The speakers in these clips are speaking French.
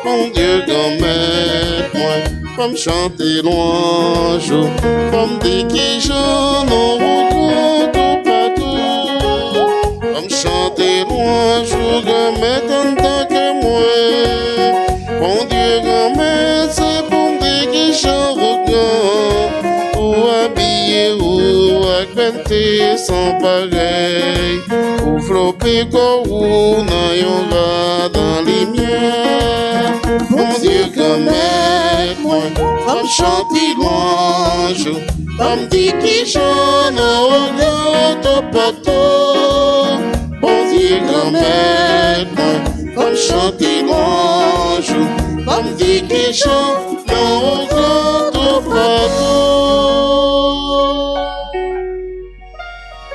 Mon Dieu, grand-mère, moi, comme chanter louange, comme dire qui j'en ai tout partout. Comme chanter louange, grand-mère, tant que moi. Mon Dieu, grand-mère, c'est pour me dire qui j'en regarde. Ou habiller, ou acquenter sans pareil. Ou flopper, ou n'a yon dans les miens. Mon Dieu, grand-mère, moi, comme chanter louange, comme dire qui j'en ai tout partout. Mon Dieu, grand-mère, moi, comme chanter louange, comme dire qui j'en ai tout partout.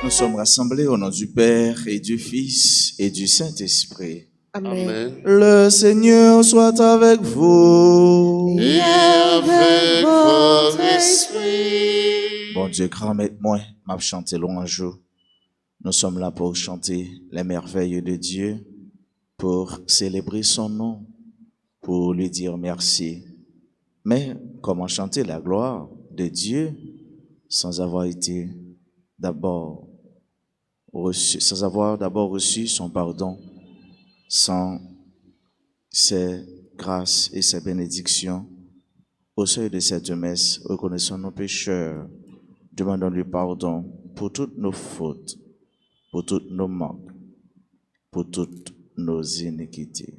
Nous sommes rassemblés au nom du Père et du Fils et du Saint-Esprit. Amen. Le Seigneur soit avec vous. Et avec votre esprit. Bon Dieu, grand maître, moi, m'a chanté louange. Nous sommes là pour chanter les merveilles de Dieu, pour célébrer son nom, pour lui dire merci. Mais comment chanter la gloire de Dieu sans avoir été d'abord reçu, sans avoir d'abord reçu son pardon, sans ses grâces et ses bénédictions? Au seuil de cette messe, reconnaissons nos pécheurs, demandons-lui pardon pour toutes nos fautes, pour tous nos manques, pour toutes nos iniquités.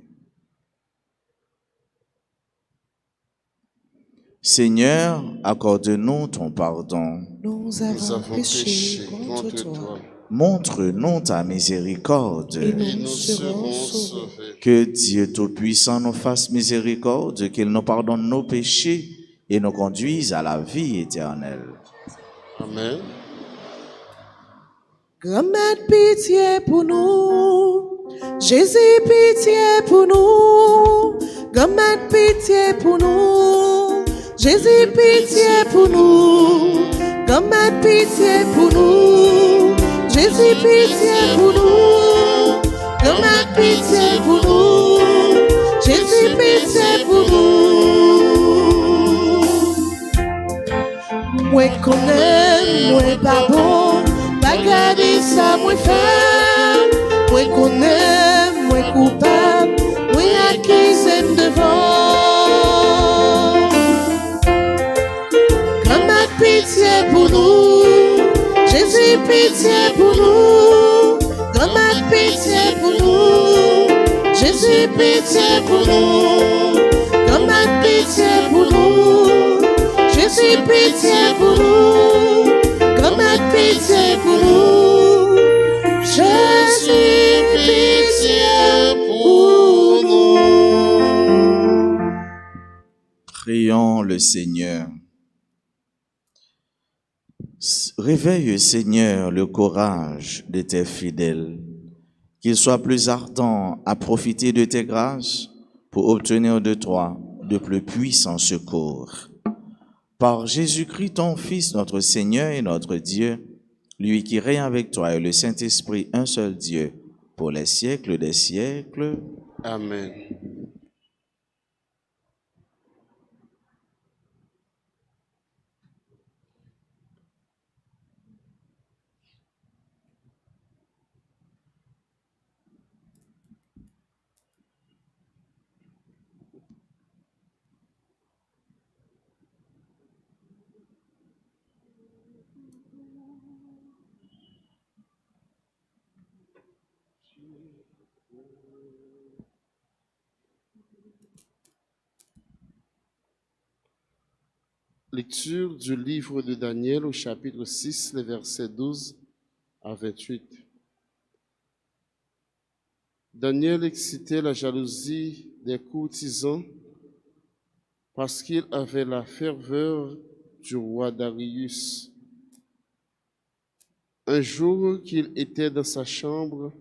Seigneur, accorde-nous ton pardon. Nous avons péché contre toi. Montre-nous ta miséricorde. Et nous serons sauvés. Que Dieu Tout-Puissant nous fasse miséricorde, qu'il nous pardonne nos péchés et nous conduise à la vie éternelle. Amen. Grand-mère, pitié pour nous. Jésus, pitié pour nous. Grand-mère, pitié pour nous. Jésus, pitié pour nous. Grand-mère, pitié pour nous. Jésus, pitié pour nous. Grand-mère, pitié pour nous. Jésus, pitié pour nous. Moi connais, moi pas bon. Pas garder ça, moi faire. Moi connais, moi coupable. Moi accusé devant. Grand-mère, pitié pour nous. Jésus, pitié pour nous. Grand-mère, pitié pour nous. Jésus, pitié pour nous. Grand-mère, pitié pour nous. Jésus, pitié pour nous. Grand-mère, pitié pour nous. Jésus, pitié pour nous. Prions le Seigneur. Réveille, Seigneur, le courage de tes fidèles, qu'ils soient plus ardents à profiter de tes grâces pour obtenir de toi de plus puissants secours. Par Jésus-Christ, ton Fils, notre Seigneur et notre Dieu, lui qui règne avec toi et le Saint-Esprit, un seul Dieu, pour les siècles des siècles. Amen. Lecture du livre de Daniel au chapitre 6, les versets 12 à 28. Daniel excitait la jalousie des courtisans parce qu'il avait la ferveur du roi Darius. Un jour qu'il était dans sa chambre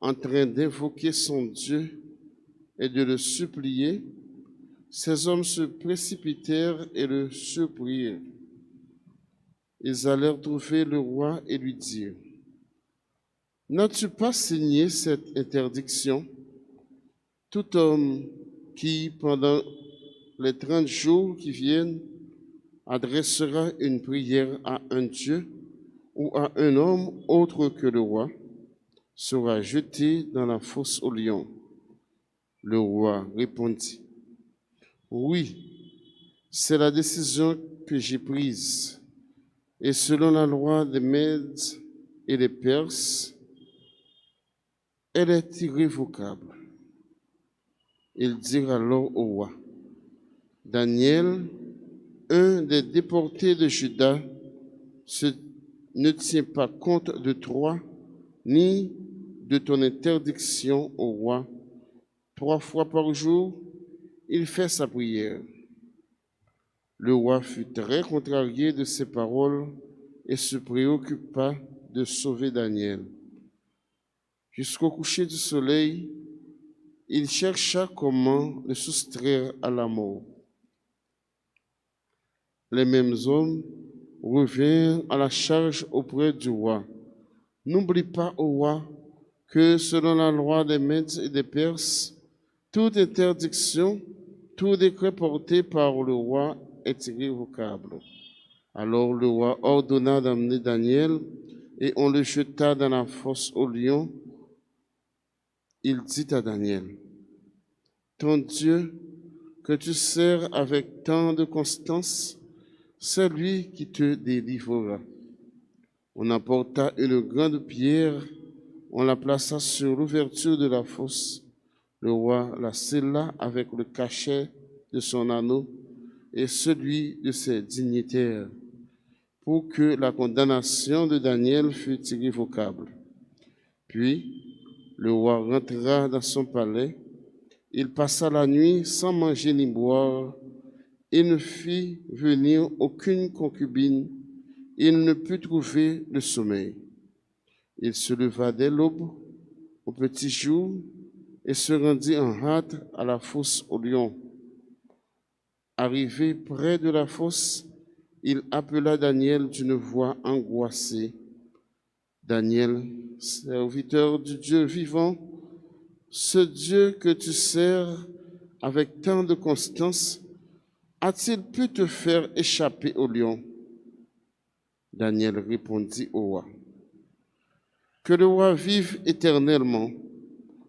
en train d'invoquer son Dieu et de le supplier, ces hommes se précipitèrent et le surprirent. Ils allèrent trouver le roi et lui dirent: « N'as-tu pas signé cette interdiction? Tout homme qui, pendant les 30 jours qui viennent, adressera une prière à un Dieu ou à un homme autre que le roi, sera jeté dans la fosse aux lions. Le roi répondit, oui, c'est la décision que j'ai prise, et selon la loi des Mèdes et des Perses, elle est irrévocable. Ils dirent alors au roi, Daniel, un des déportés de Juda, ne tient pas compte de toi, ni de ton interdiction au roi. 3 fois par jour, il fait sa prière. Le roi fut très contrarié de ces paroles et se préoccupa de sauver Daniel. Jusqu'au coucher du soleil, il chercha comment le soustraire à la mort. Les mêmes hommes revinrent à la charge auprès du roi. N'oublie pas, ô roi, que selon la loi des Mèdes et des Perses, toute interdiction, tout décret porté par le roi est irrévocable. Alors le roi ordonna d'amener Daniel et on le jeta dans la fosse aux lions. Il dit à Daniel, ton Dieu, que tu sers avec tant de constance, c'est lui qui te délivrera. On apporta une grande pierre, on la plaça sur l'ouverture de la fosse. Le roi la scella avec le cachet de son anneau et celui de ses dignitaires, pour que la condamnation de Daniel fût irrévocable. Puis, le roi rentra dans son palais. Il passa la nuit sans manger ni boire. Il ne fit venir aucune concubine. Il ne put trouver le sommeil. Il se leva dès l'aube, au petit jour, et se rendit en hâte à la fosse aux lions. Arrivé près de la fosse, il appela Daniel d'une voix angoissée. Daniel, serviteur du Dieu vivant, ce Dieu que tu sers avec tant de constance, a-t-il pu te faire échapper au lion? Daniel répondit au roi, que le roi vive éternellement.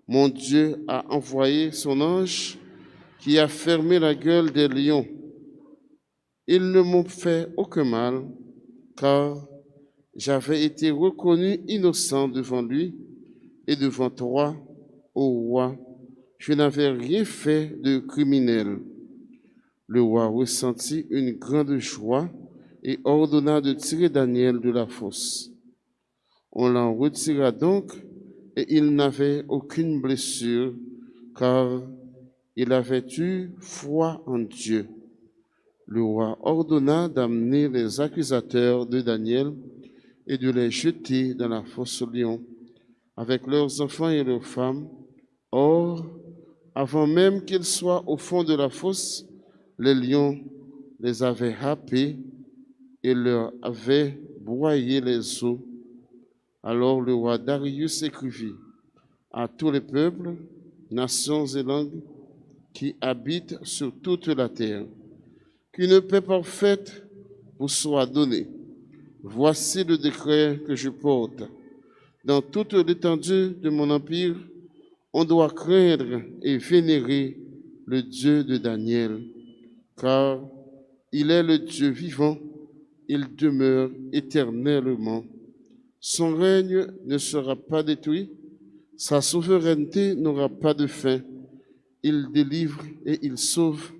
Mon Dieu a envoyé son ange qui a fermé la gueule des lions. Ils ne m'ont fait aucun mal, car j'avais été reconnu innocent devant lui et devant toi, ô roi. Je n'avais rien fait de criminel. Le roi ressentit une grande joie et ordonna de tirer Daniel de la fosse. On l'en retira donc, et il n'avait aucune blessure, car il avait eu foi en Dieu. Le roi ordonna d'amener les accusateurs de Daniel et de les jeter dans la fosse aux lions, avec leurs enfants et leurs femmes. Or, avant même qu'ils soient au fond de la fosse, les lions les avaient happés et leur avaient broyé les os. Alors le roi Darius écrivit à tous les peuples, nations et langues qui habitent sur toute la terre, qu'une paix parfaite vous soit donnée. Voici le décret que je porte. Dans toute l'étendue de mon empire, on doit craindre et vénérer le Dieu de Daniel, car il est le Dieu vivant, il demeure éternellement. Son règne ne sera pas détruit, sa souveraineté n'aura pas de fin. Il délivre et il sauve,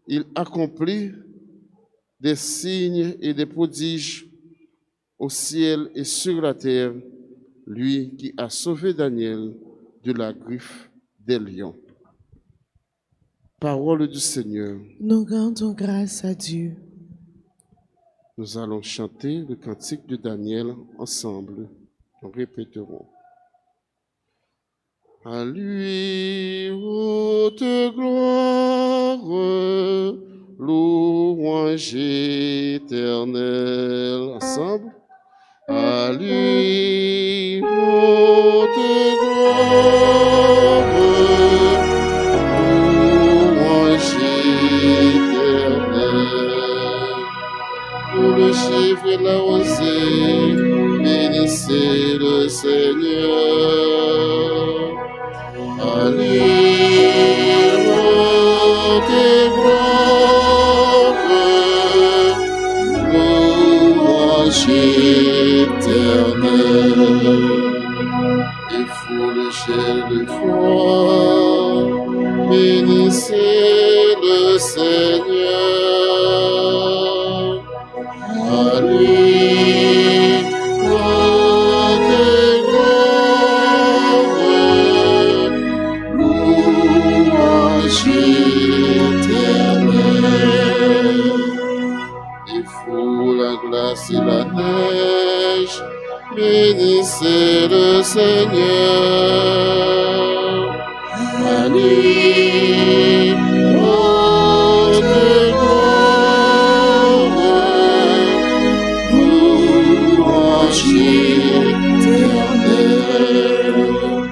il accomplit des signes et des prodiges au ciel et sur la terre, lui qui a sauvé Daniel de la griffe des lions. Parole du Seigneur. Nous rendons grâce à Dieu. Nous allons chanter le cantique de Daniel ensemble. Nous répéterons. À lui haute gloire, louange éternelle. Ensemble. À lui haute gloire, louange bénissez le Seigneur. À lui, notre gloire, louange éternelle. Il faut la glace et la neige, bénissez le Seigneur. À lui, notre gloire, louange éternelle.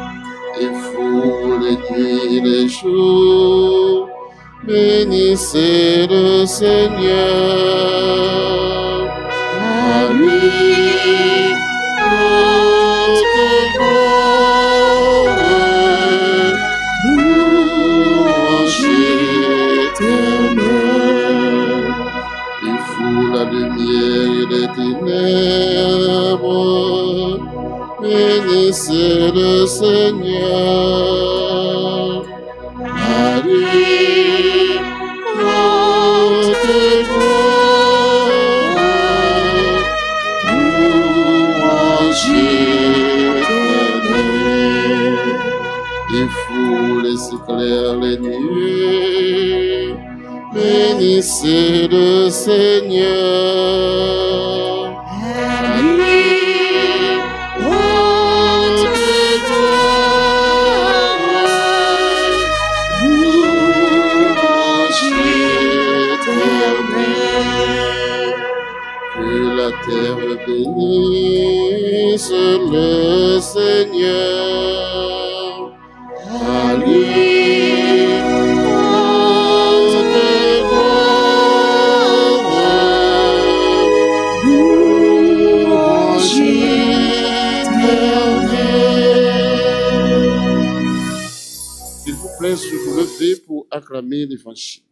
Il faut les nuits et les jours, bénissez le Seigneur. À lui, notre gloire, louange éternelle. Il faut la lumière et les ténèbres, bénissez le Seigneur. À lui, notre gloire, louange éternelle. Il faut les éclairs, les nuées, bénissez le Seigneur. À lui, notre gloire, louange éternelle. Que la terre bénisse le Seigneur. À lui, notre gloire, louange éternelle. S'il vous plaît, je vous levez pour acclamer l'Évangile.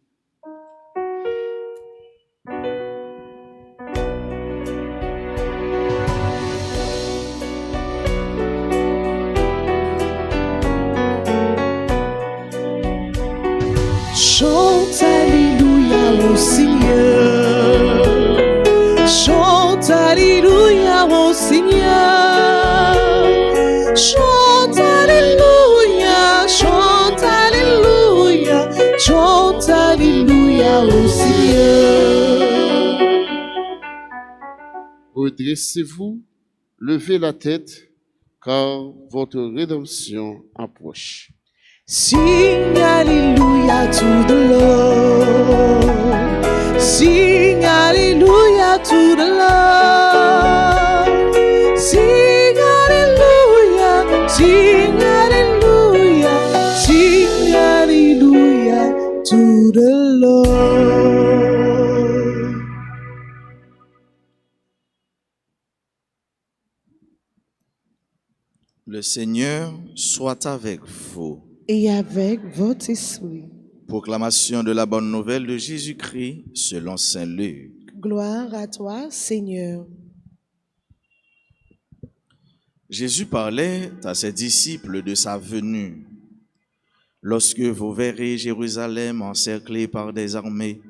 Chante Alléluia au Seigneur. Chante Alléluia au Seigneur. Chante Alléluia, chante Alléluia, chante Alléluia au Seigneur. Redressez-vous, levez la tête, car votre rédemption approche. Sing Alléluia to the Lord. Sing Alléluia to the Lord. Sing Alléluia, sing Alléluia, sing Alléluia to the Lord. Le Seigneur soit avec vous. Et avec votre esprit. Proclamation de la bonne nouvelle de Jésus-Christ selon saint Luc. Gloire à toi, Seigneur. Jésus parlait à ses disciples de sa venue. Lorsque vous verrez Jérusalem encerclée par des armées,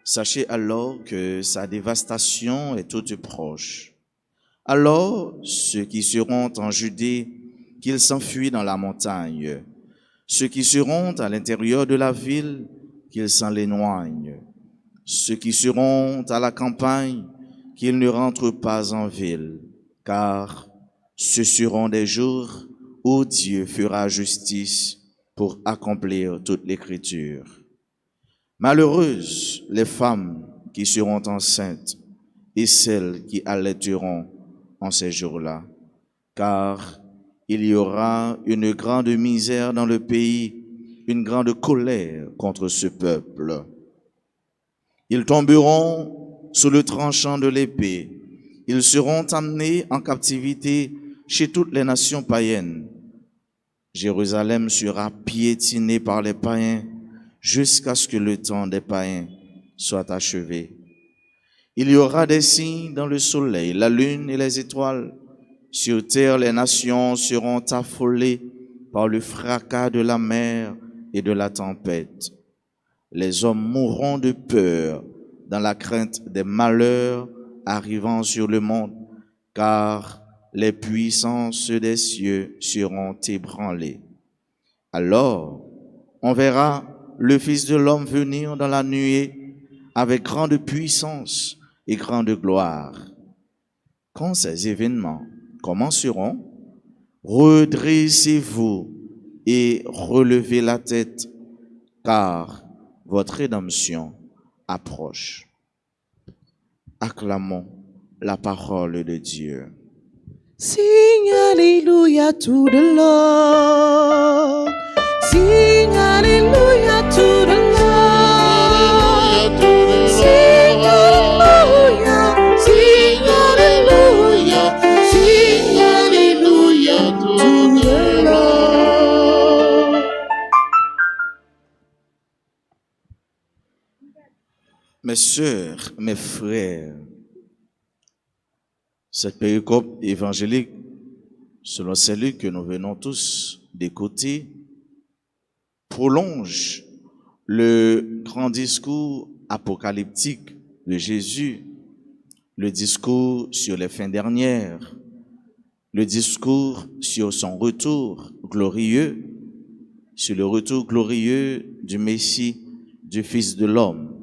sachez alors que sa dévastation est toute proche. Alors, ceux qui seront en Judée, qu'ils s'enfuient dans la montagne. Ceux qui seront à l'intérieur de la ville, qu'ils s'en éloignent. Ceux qui seront à la campagne, qu'ils ne rentrent pas en ville, car ce seront des jours où Dieu fera justice pour accomplir toute l'écriture. Malheureuses les femmes qui seront enceintes et celles qui allaiteront en ces jours-là, car il y aura une grande misère dans le pays, une grande colère contre ce peuple. Ils tomberont sous le tranchant de l'épée. Ils seront amenés en captivité chez toutes les nations païennes. Jérusalem sera piétinée par les païens jusqu'à ce que le temps des païens soit achevé. Il y aura des signes dans le soleil, la lune et les étoiles. Sur terre, les nations seront affolées par le fracas de la mer et de la tempête. Les hommes mourront de peur dans la crainte des malheurs arrivant sur le monde, car les puissances des cieux seront ébranlées. Alors, on verra le Fils de l'homme venir dans la nuée avec grande puissance et grande gloire. Quand ces événements commenceront, redressez-vous et relevez la tête, car votre rédemption approche. Acclamons la parole de Dieu. Sing Alléluia to the Lord. Sing Alléluia to the Lord. Sing Alléluia. Sing Alléluia. Sing Alléluia to the Lord. Mes sœurs, mes frères, cette péricope évangélique, selon celle que nous venons tous d'écouter, prolonge le grand discours apocalyptique de Jésus, le discours sur les fins dernières, le discours sur son retour glorieux, sur le retour glorieux du Messie, du Fils de l'homme.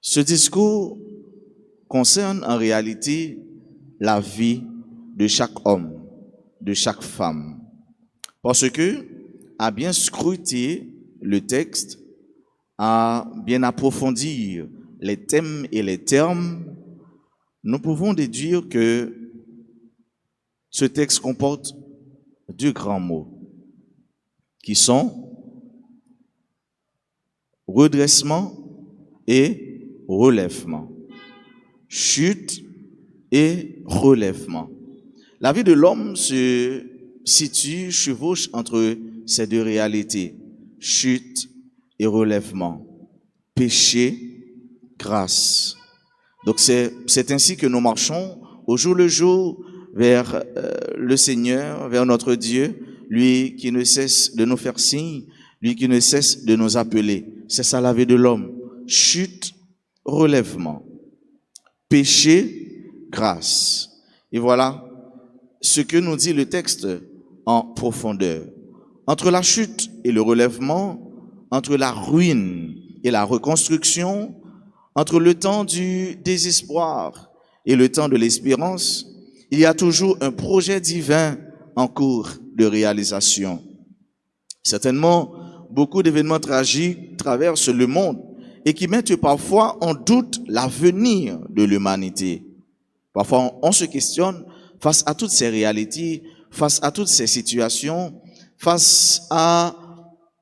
Ce discours concerne en réalité la vie de chaque homme, de chaque femme. Parce que, à bien scruter le texte, à bien approfondir les thèmes et les termes, nous pouvons déduire que ce texte comporte deux grands mots qui sont redressement et relèvement. Chute et relèvement. La vie de l'homme se situe, chevauche entre ces deux réalités, chute et relèvement, péché, grâce. Donc c'est ainsi que nous marchons au jour le jour vers le Seigneur, vers notre Dieu, lui qui ne cesse de nous faire signe, lui qui ne cesse de nous appeler. C'est ça la vie de l'homme, chute, relèvement. Péché, grâce. Et voilà ce que nous dit le texte en profondeur. Entre la chute et le relèvement, entre la ruine et la reconstruction, entre le temps du désespoir et le temps de l'espérance, il y a toujours un projet divin en cours de réalisation. Certainement, beaucoup d'événements tragiques traversent le monde et qui mettent parfois en doute l'avenir de l'humanité. Parfois, on se questionne face à toutes ces réalités, face à toutes ces situations, face à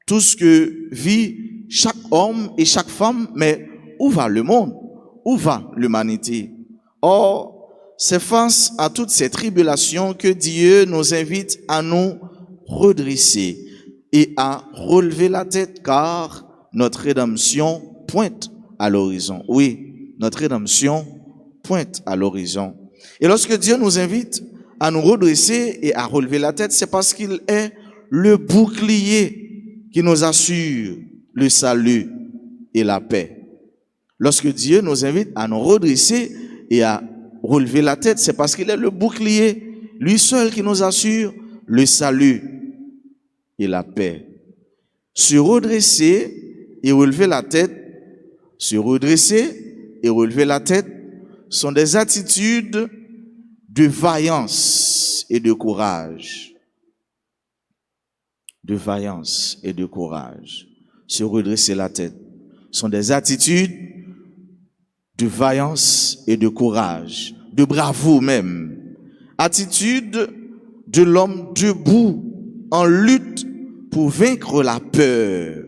tout ce que vit chaque homme et chaque femme, mais où va le monde? Où va l'humanité? Or, c'est face à toutes ces tribulations que Dieu nous invite à nous redresser et à relever la tête, car notre rédemption pointe à l'horizon. Oui, notre rédemption pointe à l'horizon. Et lorsque Dieu nous invite à nous redresser et à relever la tête, c'est parce qu'il est le bouclier qui nous assure le salut et la paix. Lorsque Dieu nous invite à nous redresser et à relever la tête, c'est parce qu'il est le bouclier, lui seul qui nous assure le salut et la paix. Se redresser et relever la tête, se redresser et relever la tête sont des attitudes de vaillance et de courage. De vaillance et de courage. Se redresser la tête sont des attitudes de vaillance et de courage, de bravoure même. Attitude de l'homme debout en lutte pour vaincre la peur.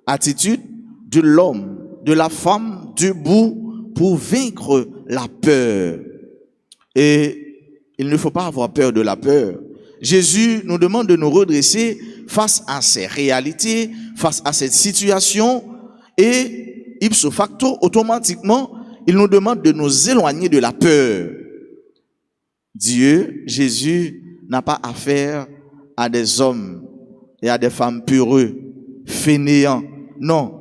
Attitude de l'homme, de la femme debout pour vaincre la peur. Et il ne faut pas avoir peur de la peur. Jésus nous demande de nous redresser face à ces réalités, face à cette situation, et ipso facto, automatiquement, il nous demande de nous éloigner de la peur. Dieu, Jésus, n'a pas affaire à des hommes et à des femmes peureuses, fainéants. Non.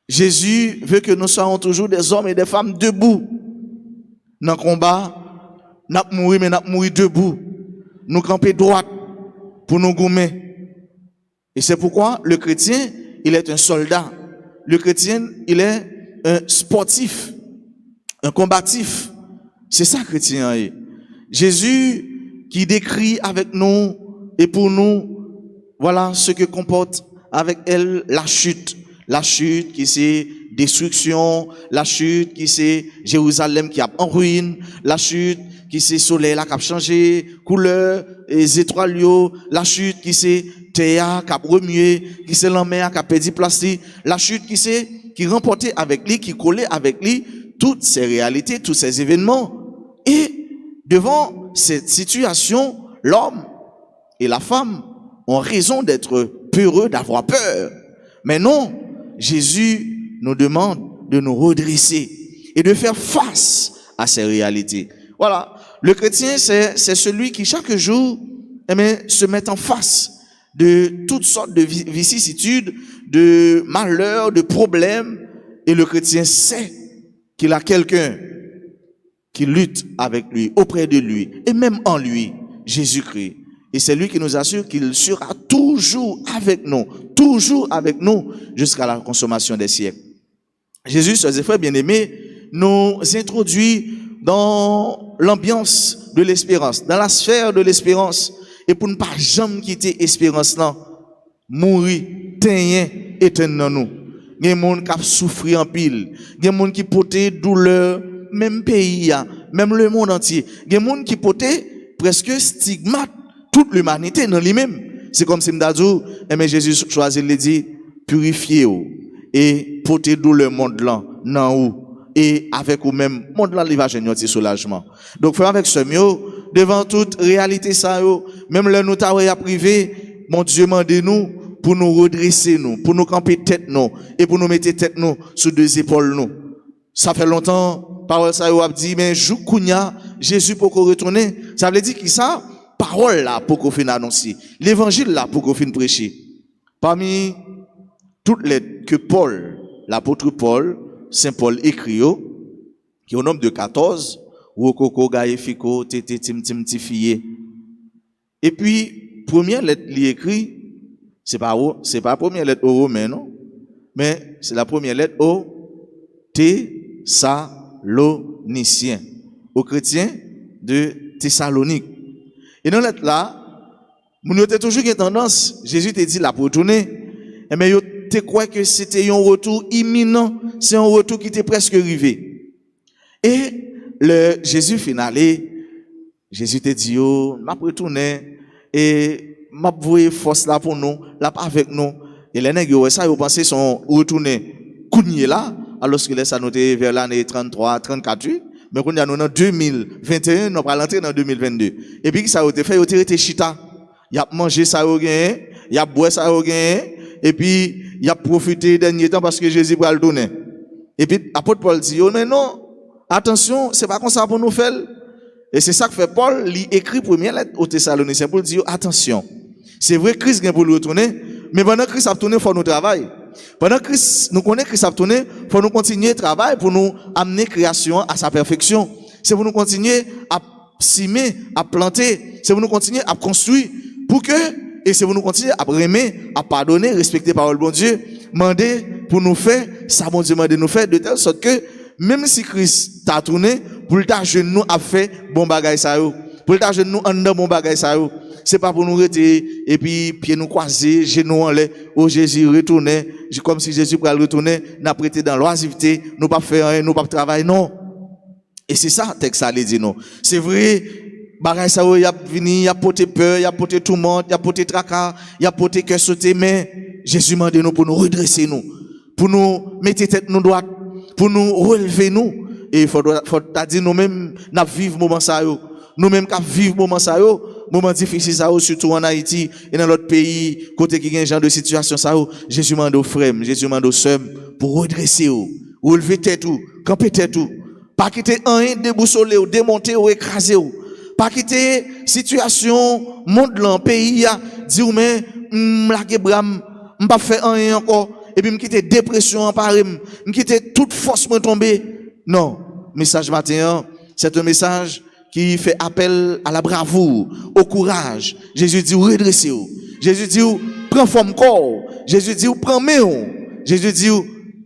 Jésus veut que nous soyons toujours des hommes et des femmes debout. Dans le combat, nous mourons, mais nous mourons debout. Nous camper droite pour nous gommer. Et c'est pourquoi le chrétien, il est un soldat. Le chrétien, il est un sportif, un combatif. C'est ça, chrétien. Jésus qui décrit avec nous et pour nous, voilà ce que comporte avec elle la chute. La chute qui c'est destruction, la chute qui c'est Jérusalem qui a en ruine, la chute qui c'est soleil là qui a changé couleur, les étoiles la chute qui c'est terre qui a remué, qui c'est la mer qui a perdu plastique, la chute qui c'est qui remportait avec lui, qui collait avec lui toutes ces réalités, tous ces événements. Et devant cette situation, l'homme et la femme ont raison d'être peureux, d'avoir peur. Mais non, Jésus nous demande de nous redresser et de faire face à ces réalités. Voilà, le chrétien, c'est celui qui chaque jour se met en face de toutes sortes de vicissitudes, de malheurs, de problèmes. Et le chrétien sait qu'il a quelqu'un qui lutte avec lui, auprès de lui, et même en lui, Jésus-Christ. Et c'est lui qui nous assure qu'il sera toujours avec nous, jusqu'à la consommation des siècles. Jésus, chers frères bien-aimés, nous introduit dans l'ambiance de l'espérance, dans la sphère de l'espérance, et pour ne pas jamais quitter l'espérance là, mourir, tenir, éteindre nous. Il y a des gens qui souffrent en pile, il y a des gens qui portent douleur, même pays, même le monde entier. Il y a des gens qui portent presque stigmate toute l'humanité dans lui-même. C'est comme si m'dadou, mais Jésus choisit de dire, purifiez-vous et portez douleur monde là, non ou. Et avec vous-même, monde là, il va gagner un soulagement. Donc, frère, avec ce mieux, devant toute réalité ça, même le nous à privé, mon Dieu, demandez-nous pour nous redresser nous, pour nous camper tête nous, et pour nous mettre tête nous sur deux épaules nous. Ça fait longtemps, parole ça a dit, mais Joukounia, Jésus pour qu'on retourne. Ça veut dire qui ça? Parole là pour qu'on finisse annoncer. L'évangile là pour qu'on finisse prêcher. Parmi toutes les que Paul, l'apôtre Paul, Saint Paul écrit, qui est au nombre de 14, Wokoko, Gaïfiko, Tété, Tim, Tifié. Et puis, première lettre, il écrit, c'est pas la première lettre au Romain, non? Mais c'est la première lettre au Thessaloniciens, aux chrétiens de Thessalonique. Et dans cette lettre là, nous avons toujours une tendance, Jésus te dit là pour retourner, mais yo te crois que c'était un retour imminent, c'est un retour qui était presque arrivé. Et le Jésus finalé, Jésus te dit yo, m'a retourner et m'a voué force là pour nous, là avec nous. Et les nègres ça yo pensé sont retourner cougné là, alors que là ça noté vers l'année 33, 34. Mais quand nous sommes en 2021, nous allons rentrer en 2022. Et puis, ça a été fait, il a été chita. Il a mangé ça au gain, il a boire ça au gain, et puis, il a profité dernier temps parce que Jésus va le donner. Et puis, l'apôtre Paul dit, oh, mais non, attention, c'est pas comme ça pour nous faire. Et c'est ça que fait Paul, il écrit première lettre aux Thessaloniciens pour dire, attention, c'est vrai, Christ vient pour le retourner, mais pendant que Christ a tourné, il faut nous travailler. Pendant que nous connaissons Christ a tourné, il faut nous continuer à travailler pour nous amener création à sa perfection. C'est pour nous continuer à semer, à planter. C'est pour nous continuer à construire. Pour que, et c'est pour nous continuer à aimer, à pardonner, respecter la parole de bon Dieu. Demander pour nous faire, ça bon Dieu demande de nous faire, de telle sorte que, même si Christ t'a tourné, pour le temps jeune nous a fait bon bagay ça yo. Pour le temps jeune nous en dedans bon bagay ça yo. C'est pas pour nous rester et puis pieds nous croiser, genoux en l'air, oh Jésus retourner, comme si Jésus pourrait retourner, n'a prêté dans l'oisiveté, nous pas faire rien, nous pas travailler, non. Et c'est ça, texte ça les dit non. C'est vrai, bagay ça y a venu, y a porté peur, y a porté tout le monde, y a porté tracas, y a porté cœur sauté, mais Jésus m'a dit nous pour nous redresser nous, pour nous mettre tête nous droite, pour nous relever nous. Et il faut dire nous-mêmes, n'a vivre moment ça yo. Nous-mêmes qui vivons moment ça yo, moment difficile ça yo, surtout en Haïti et dans l'autre pays, côté qui gagne genre de situation ça yo, Jésus m'a donné frère, Jésus m'a donné sœur pour redresser ou, relever tête ou, camper tête ou, pas quitter un déboussoler ou démonter ou écraser ou, Pas quitter situation, monde là, pays, dire, mais, la gebram, pas faire rien encore, et puis me quitter dépression en Paris, me quitter toute force me tomber. Non. Message matin, c'est un message qui fait appel à la bravoure, au courage. Jésus dit, redressez-vous. Jésus dit, prends forme corps. Jésus dit, prends main. Jésus dit,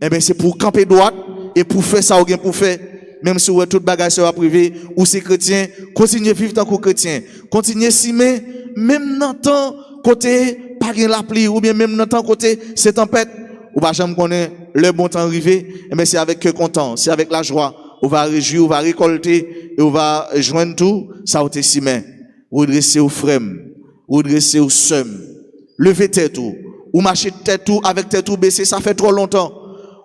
eh ben, c'est pour camper droite et pour faire ça ou bien pour faire. Même si vous avez toute bagage sur la privée, ou c'est chrétien, continuez à vivre tant que chrétien. Continuez si même dans temps côté, pas la pluie, ou bien même dans temps côté, c'est tempête, ou pas jamais connaître le bon temps arrivé, eh ben, c'est avec que content, c'est avec la joie. On va réjouir, on va récolter, et on va joindre tout, ça au si main. Redresser au frème, redresser au seum, lever tête tout, ou marcher tête tout avec tête tout baissée, ça fait trop longtemps.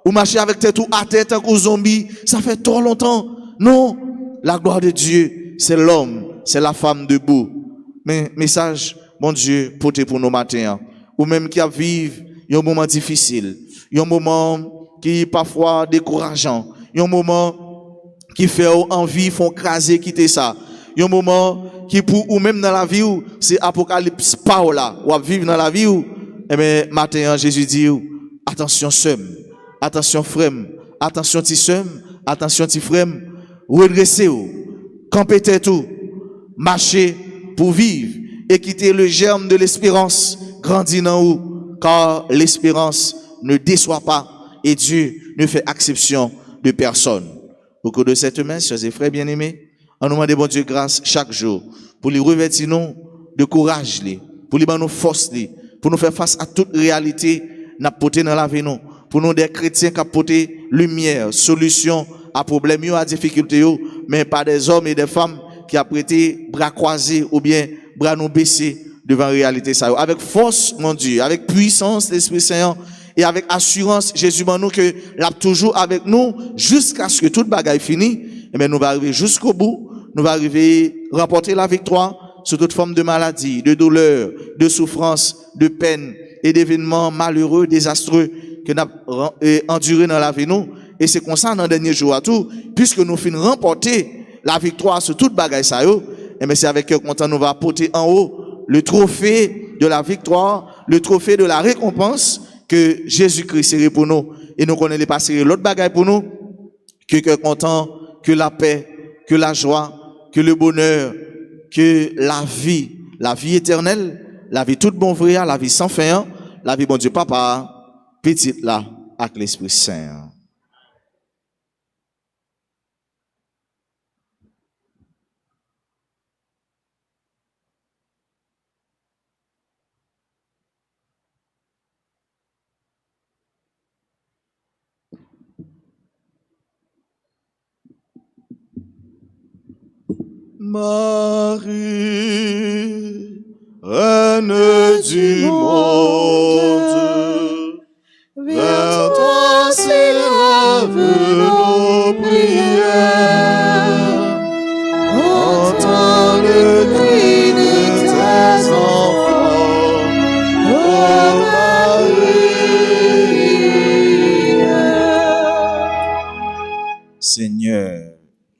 Ou marcher avec tête tout à tête comme zombie, ça fait trop longtemps. Non, la gloire de Dieu, c'est l'homme, c'est la femme debout. Mais message, mon Dieu, porté pour nos matins, ou même qui a vivre un moment difficile, un moment qui est parfois décourageant, un moment qui fait envie, font craser, quitter ça. Un moment qui pour ou même dans la vie où c'est apocalypse pas là, ou à vivre dans la vie où, eh bien, matin, Jésus dit, attention, seum, attention, frème, attention, ti seum, attention, ti frème, redressez-vous, campez tout, marchez pour vivre et quitter le germe de l'espérance, grandit dans vous, car l'espérance ne déçoit pas et Dieu ne fait exception de personne. Au cours de cette semaine, chers et frères bien-aimés, on nous demande bon Dieu grâce chaque jour pour lui revêtir nous de courage, pour lui donner nous force, pour nous faire face à toute réalité n'a porté dans la vie nous, pour nous des chrétiens qui apportent lumière, solution à problèmes, à difficultés, mais pas des hommes et des femmes qui ont prêté bras croisés ou bien bras nous baissés devant la réalité ça. Avec force, mon Dieu, avec puissance, l'Esprit Saint, et avec assurance, Jésus nous que l'a toujours avec nous jusqu'à ce que toute bagaille finisse. Et bien, nous va arriver jusqu'au bout. Nous va arriver remporter la victoire sur toute forme de maladie, de douleur, de souffrance, de peine et d'événements malheureux, désastreux que nous avons enduré dans la vie nous. Et c'est comme ça dans le dernier jour à tout, puisque nous finissons remporter la victoire sur toute bagaille ça yo. Et bien, c'est avec cœur content nous va porter en haut le trophée de la victoire, le trophée de la récompense que Jésus-Christ serait pour nous. Et nous connaissons les passer l'autre bagaille pour nous, que cœur content, que la paix, que la joie, que le bonheur, que la vie éternelle, la vie toute bon vrai, la vie sans fin, la vie bon Dieu Papa, petite là, avec l'Esprit Saint. Marie, reine du monde, vers toi s'élèvent nos prières. Entends le cri de tes enfants, ô Marie. Seigneur,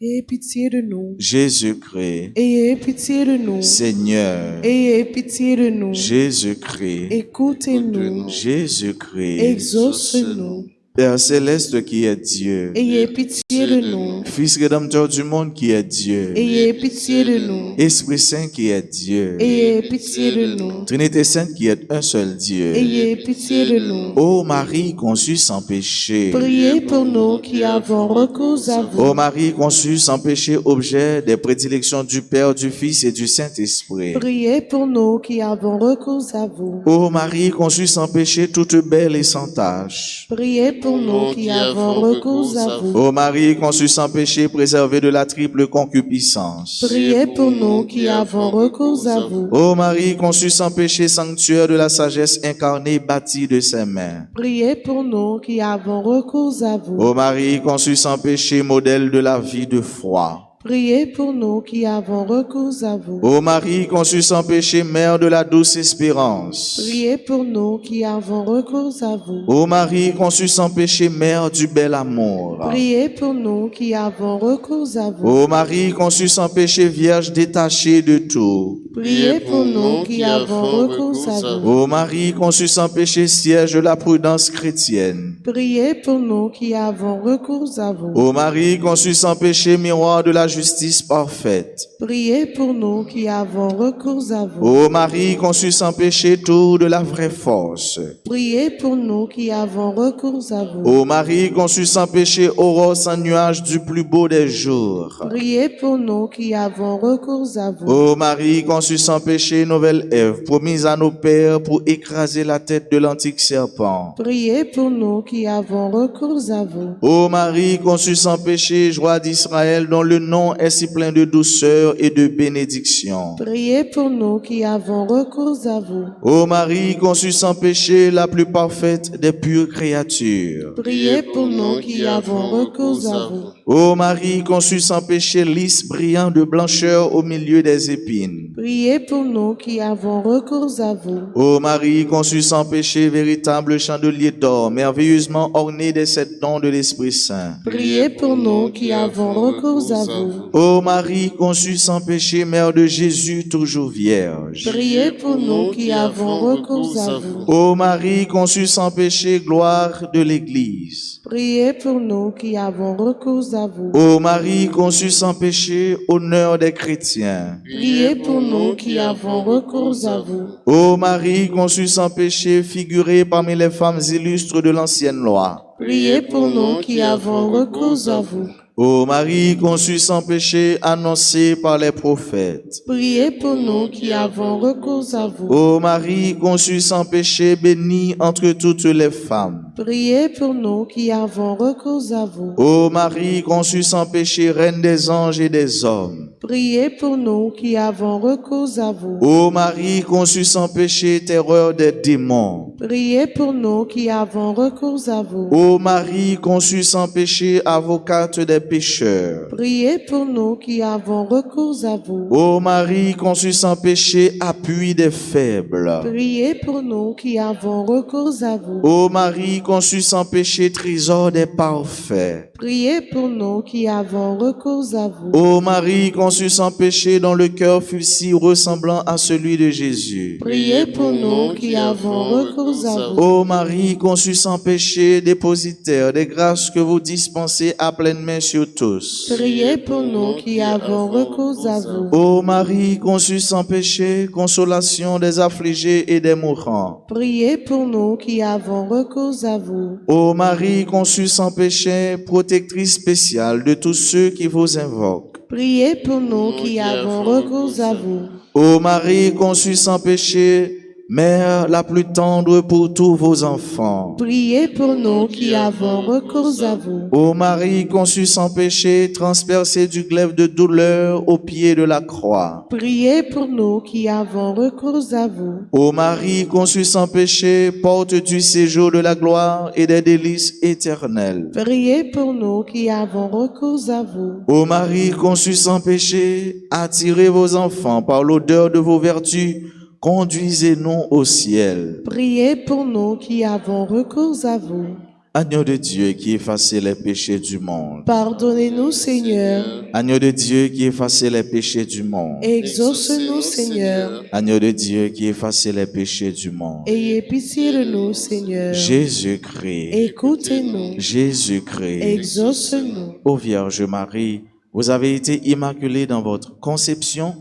ayez pitié de nous. Jésus-Christ, Ayez pitié de nous. Seigneur, Ayez pitié de nous. Jésus-Christ, Écoutez-nous. Jésus-Christ, Exauce-nous. Père céleste qui est Dieu, Ayez pitié de nous. Fils rédempteur du monde qui est Dieu, Ayez pitié de nous. Esprit Saint qui est Dieu, Ayez pitié de nous. Trinité Sainte qui est un seul Dieu. Ayez pitié de nous. Ô Marie conçue sans péché, Priez pour nous qui avons recours à vous. ô Marie conçue sans péché, objet des prédilections du Père, du Fils et du Saint-Esprit. Priez pour nous qui avons recours à vous. Ô Marie conçue sans péché, toute belle et sans tache. Priez pour nous qui avons recours à vous. Ô Marie conçue sans péché, préservée de la triple concupiscence. Priez pour nous qui avons recours à vous. Ô Marie conçue sans péché, sanctuaire de la sagesse incarnée, bâtie de ses mains. Priez pour nous qui avons recours à vous. Ô Marie conçue sans péché, modèle de la vie de foi. Priez pour nous qui avons recours à vous. Ô Marie conçue sans péché, mère de la douce espérance. Priez pour nous qui avons recours à vous. Ô Marie conçue sans péché, mère du bel amour. Priez pour nous qui avons recours à vous. Ô Marie conçue sans péché, vierge détachée de tout. Priez pour nous qui avons recours à vous. Ô Marie conçue sans péché, siège de la prudence chrétienne. Priez pour nous qui avons recours à vous. Ô Marie conçue sans péché, miroir de la justice parfaite. Priez pour nous qui avons recours à vous. Ô Marie conçue sans péché, tour de la vraie force. Priez pour nous qui avons recours à vous. Ô Marie conçue sans péché, aurore sans nuage du plus beau des jours. Priez pour nous qui avons recours à vous. Ô Marie conçue sans péché, nouvelle Ève, promise à nos pères pour écraser la tête de l'antique serpent. Priez pour nous qui avons recours à vous. Ô Marie conçue sans péché, joie d'Israël, dont le nom est si plein de douceur et de bénédiction. Priez pour nous qui avons recours à vous. Ô Marie conçue sans péché, la plus parfaite des pures créatures. Priez pour nous qui avons recours à vous. Ô Marie conçue sans péché, lys brillant de blancheur au milieu des épines. Priez pour nous qui avons recours à vous. Ô Marie conçue sans péché, véritable chandelier d'or, merveilleusement orné des 7 dons de l'Esprit Saint. Priez pour nous qui avons recours à vous. Ô Marie conçue sans péché, mère de Jésus, toujours vierge. Priez pour nous qui avons recours à vous. Ô Marie conçue sans péché, gloire de l'Église. Priez pour nous qui avons recours à vous. Ô Marie conçue sans péché, honneur des chrétiens. Priez pour nous qui avons recours à vous. Ô Marie conçue sans péché, figurée parmi les femmes illustres de l'ancienne loi. Priez pour nous qui avons recours à vous. Ô Marie conçue sans péché, annoncée par les prophètes. Priez pour nous qui avons recours à vous. Ô Marie conçue sans péché, bénie entre toutes les femmes. Priez pour nous qui avons recours à vous. Ô Marie conçue sans péché, reine des anges et des hommes. Priez pour nous qui avons recours à vous. Ô Marie conçue sans péché, terreur des démons. Priez pour nous qui avons recours à vous. Ô Marie conçue sans péché, avocate des pécheurs. Priez pour nous qui avons recours à vous. Ô Marie conçue sans péché, appui des faibles. Priez pour nous qui avons recours à vous. Ô Marie conçue sans péché, trésor des parfaits. Priez pour nous qui avons recours à vous. Ô Marie conçue sans péché, dont le cœur fut si ressemblant à celui de Jésus. Priez pour nous qui avons recours à vous. Ô Marie conçue sans péché, dépositaire des grâces que vous dispensez à pleine main sur tous. Priez pour nous qui avons recours à vous. Ô Marie conçue sans péché, consolation des affligés et des mourants. Priez pour nous qui avons recours à vous. Ô Marie conçue sans péché, protectrice spéciale de tous ceux qui vous invoquent. Priez pour nous qui avons recours à vous. Ô Marie conçue sans péché, Mère la plus tendre pour tous vos enfants. Priez pour nous qui avons recours à vous. Ô Marie conçue sans péché, transpercée du glaive de douleur au pied de la croix. Priez pour nous qui avons recours à vous. Ô Marie conçue sans péché, porte du séjour de la gloire et des délices éternelles. Priez pour nous qui avons recours à vous. Ô Marie conçue sans péché, attirez vos enfants par l'odeur de vos vertus. Conduisez-nous au ciel. Priez pour nous qui avons recours à vous. Agneau de Dieu qui effacez les péchés du monde. Pardonnez-nous, Seigneur. Agneau de Dieu qui effacez les péchés du monde. Exauce-nous, Seigneur. Agneau de Dieu qui effacez les péchés du monde. Ayez pitié de nous, Seigneur. Jésus-Christ. Écoutez-nous. Jésus-Christ. Exauce-nous. Ô Vierge Marie, vous avez été immaculée dans votre conception.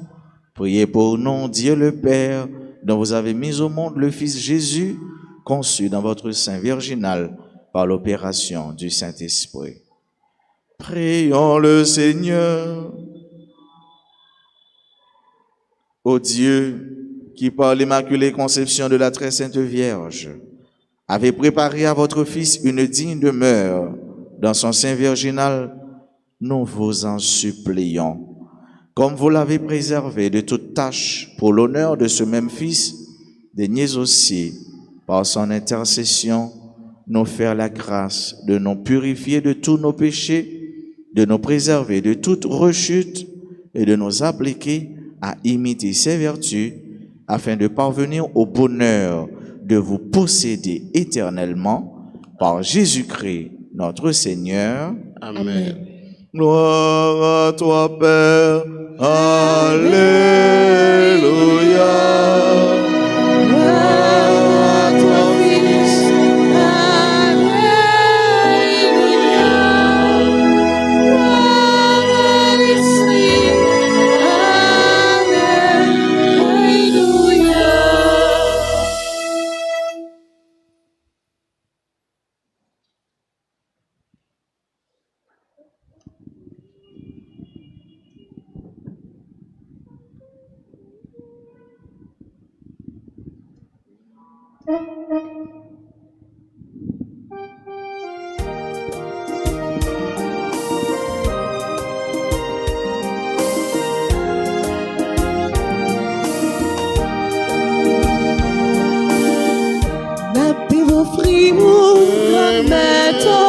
Priez pour nous, Dieu le Père, dont vous avez mis au monde le Fils Jésus, conçu dans votre sein virginal par l'opération du Saint-Esprit. Prions le Seigneur. Ô Dieu, qui par l'immaculée conception de la très sainte Vierge, avez préparé à votre Fils une digne demeure dans son sein virginal, nous vous en supplions. Comme vous l'avez préservé de toute tâche pour l'honneur de ce même Fils, daignez aussi, par son intercession, nous faire la grâce de nous purifier de tous nos péchés de nous préserver de toute rechute et de nous appliquer à imiter ses vertus afin de parvenir au bonheur de vous posséder éternellement par Jésus-Christ, notre Seigneur. Amen. Gloire à toi, Père. Alléluia. Gloire à toi, Fils. Alléluia. Gloire à l'Esprit. Alléluia. Napelo frio, prometto,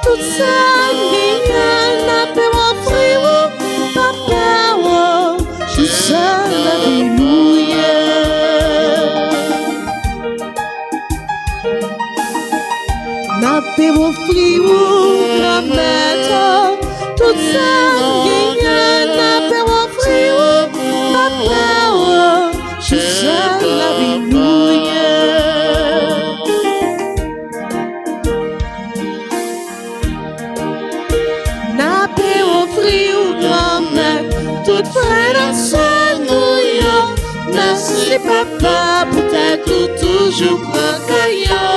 tout ça rien. Napelo frio, papa, je suis alléluia. Napelo frio, prometto, tout ça rien. Napelo frio, papa, je suis alléluia. Toute frère merci papa pour ta toujours procaillon.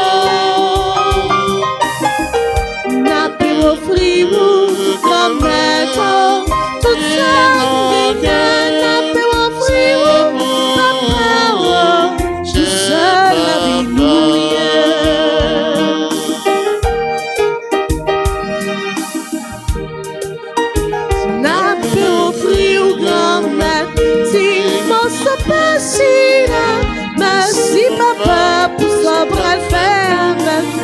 Nappé au frigo, prometto, tout ça, nappé au frigo, papa, je seul alléluia. Nappé au frigo, grand-mère, si mon sapacina, merci papa pour ça bras faire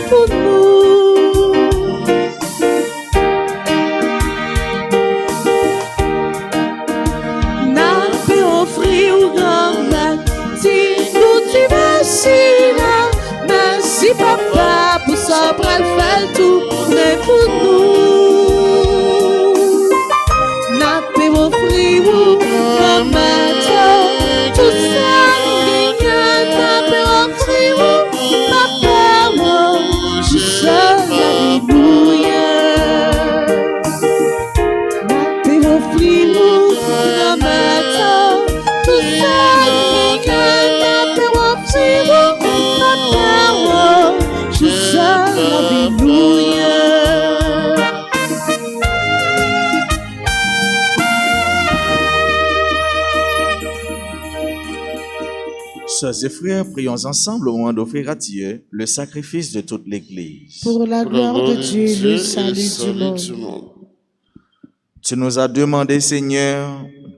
pour nous. Nappé au frigo, grand-mère, si nous tu vacina, merci papa pour ça bras faire tout pour nous. Nappé au frigo, prometto, tout ça, nappé au frigo, papa, je suis alléluia. Nappé au frigo, prometto, tout ça, nappé au frigo, papa, je suis alléluia. Sœurs et frères, prions ensemble au moment d'offrir à Dieu le sacrifice de toute l'Église. Pour la gloire de Dieu, le salut du du monde. monde. Tu nous as demandé, Seigneur,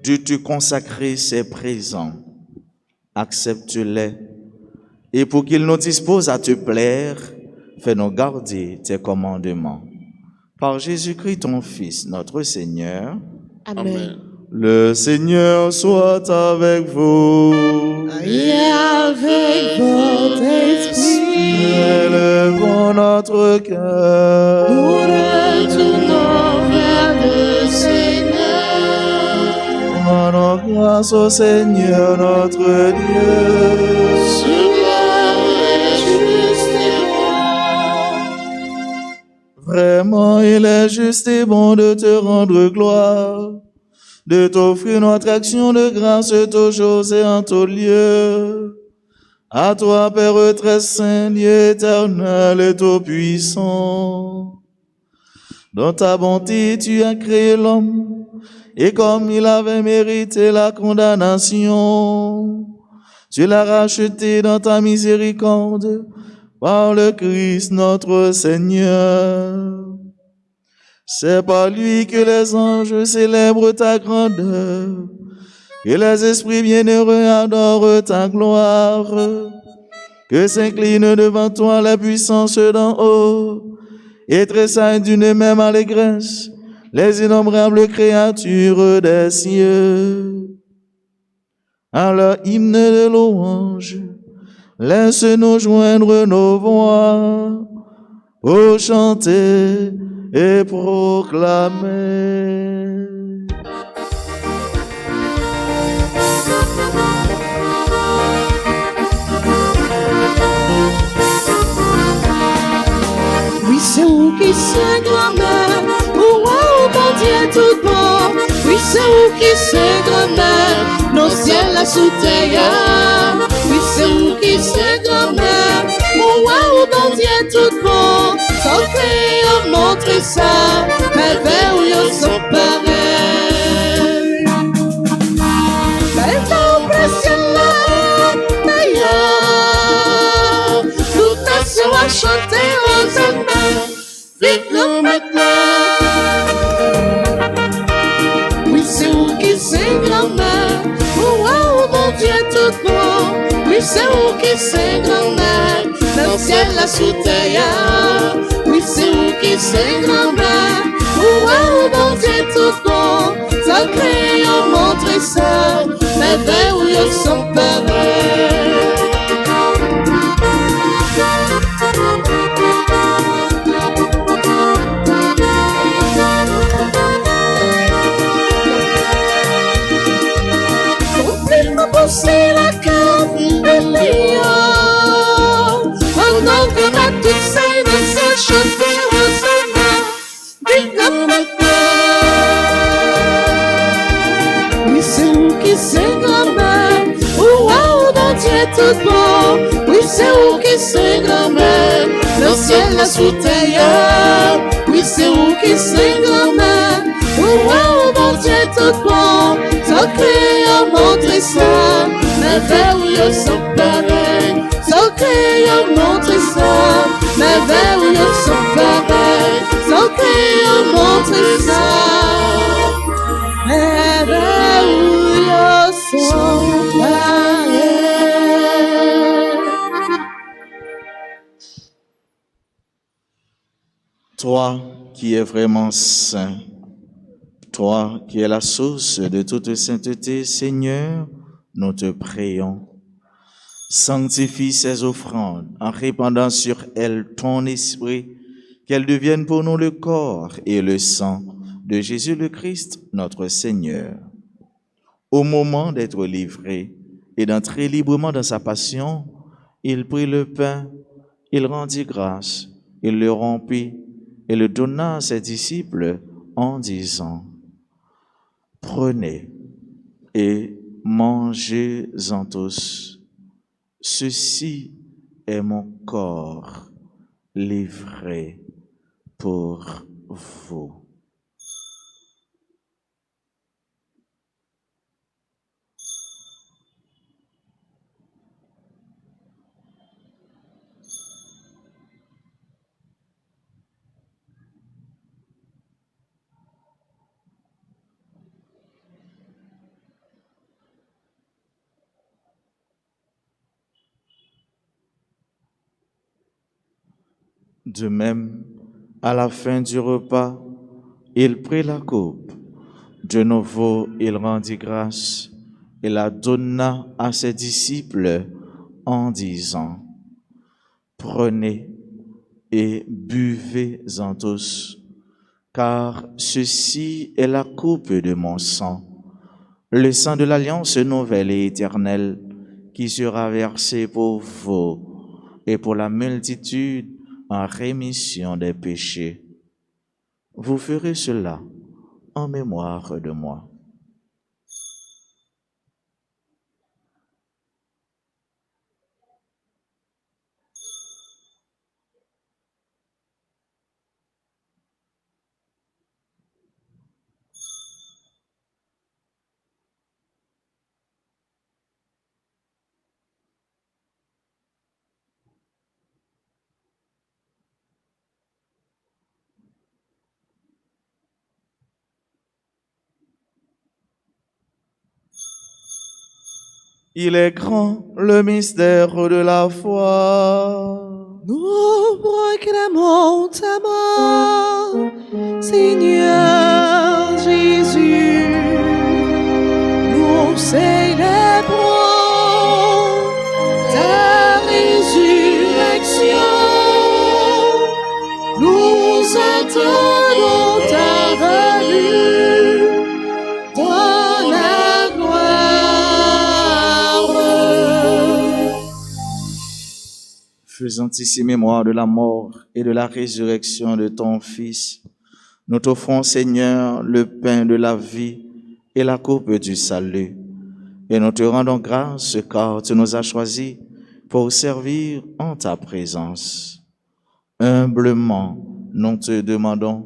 de te consacrer ces présents. Accepte-les. Et pour qu'ils nous disposent à te plaire, fais-nous garder tes commandements. Par Jésus-Christ, ton Fils, notre Seigneur. Amen. Le Seigneur soit avec vous. Et avec votre esprit, Élevons notre cœur. nous retournons vers le Seigneur. Rendons grâce au Seigneur notre Dieu. Cela est juste et bon. Vraiment, il est juste et bon de te rendre gloire, de t'offrir notre action de grâce toujours et en tout lieu. À toi, Père très saint, Dieu éternel et tout-puissant. Dans ta bonté, tu as créé l'homme, et comme il avait mérité la condamnation, tu l'as racheté dans ta miséricorde par le Christ notre Seigneur. C'est par lui que les anges célèbrent ta grandeur, et les esprits bienheureux adorent ta gloire, que s'inclinent devant toi les puissances d'en haut, et tressaillent d'une même allégresse les innombrables créatures des cieux. À leur hymne de louange, laisse-nous joindre nos voix pour chanter et proclamer. Oui, c'est où qui c'est grand-mère, oh, mon Dieu tout bon. Oui, c'est où qui c'est grand-mère, nos ciels la sous terre. Oui, c'est où qui c'est grand-mère, oh, mon Dieu tout bon. Sans créer, montre ça, mais vers où ils sont pareils. Mais dans le ciel là, d'ailleurs, toute nation a chanté aux honneurs. Vive le maintenant. Oui, c'est où qui c'est grand-mère, oh, mon Dieu tout bon. Oui, c'est où qui c'est grand-mère, dans le ciel la sous terre. Oui, c'est où qui c'est grand-mère, oh, mon Dieu tout bon. Sans créer, montre ça, mais vers où ils sont pareils. C'est la cave de Léon. Pendant qu'on a tout ça, il nous a chanté aux honneurs. Vive maintenant. Oui, c'est où qui c'est grand-mère, oh, mon Dieu tout bon. Oui, c'est où qui c'est grand-mère, le ciel la sous terre. Oui, c'est où qui c'est grand-mère, oh, mon Dieu tout bon. Sans créer, montre ça, mais vers où ils sont pareils. Sans créer, montre ça, mais vers où ils sont pareils. Sans créer, montre ça, mais vers où ils sont pareils. Toi qui es vraiment saint, toi qui es la source de toute sainteté, Seigneur, nous te prions. Sanctifie ces offrandes en répandant sur elles ton esprit, qu'elles deviennent pour nous le corps et le sang de Jésus le Christ, notre Seigneur. Au moment d'être livré et d'entrer librement dans sa passion, il prit le pain, il rendit grâce, il le rompit et le donna à ses disciples en disant: Prenez et mangez-en tous. Ceci est mon corps livré pour vous. De même, à la fin du repas, il prit la coupe. De nouveau, il rendit grâce et la donna à ses disciples en disant: Prenez et buvez-en tous, car ceci est la coupe de mon sang, le sang de l'alliance nouvelle et éternelle qui sera versé pour vous et pour la multitude en rémission des péchés. Vous ferez cela en mémoire de moi. Il est grand le mystère de la foi. Nous proclamons ta mort, Seigneur. attendons ta venue dans la gloire. Faisant ici mémoire de la mort et de la résurrection de ton Fils, nous t'offrons, Seigneur, le pain de la vie et la coupe du salut. Et nous te rendons grâce car tu nous as choisis pour servir en ta présence. Humblement, nous te demandons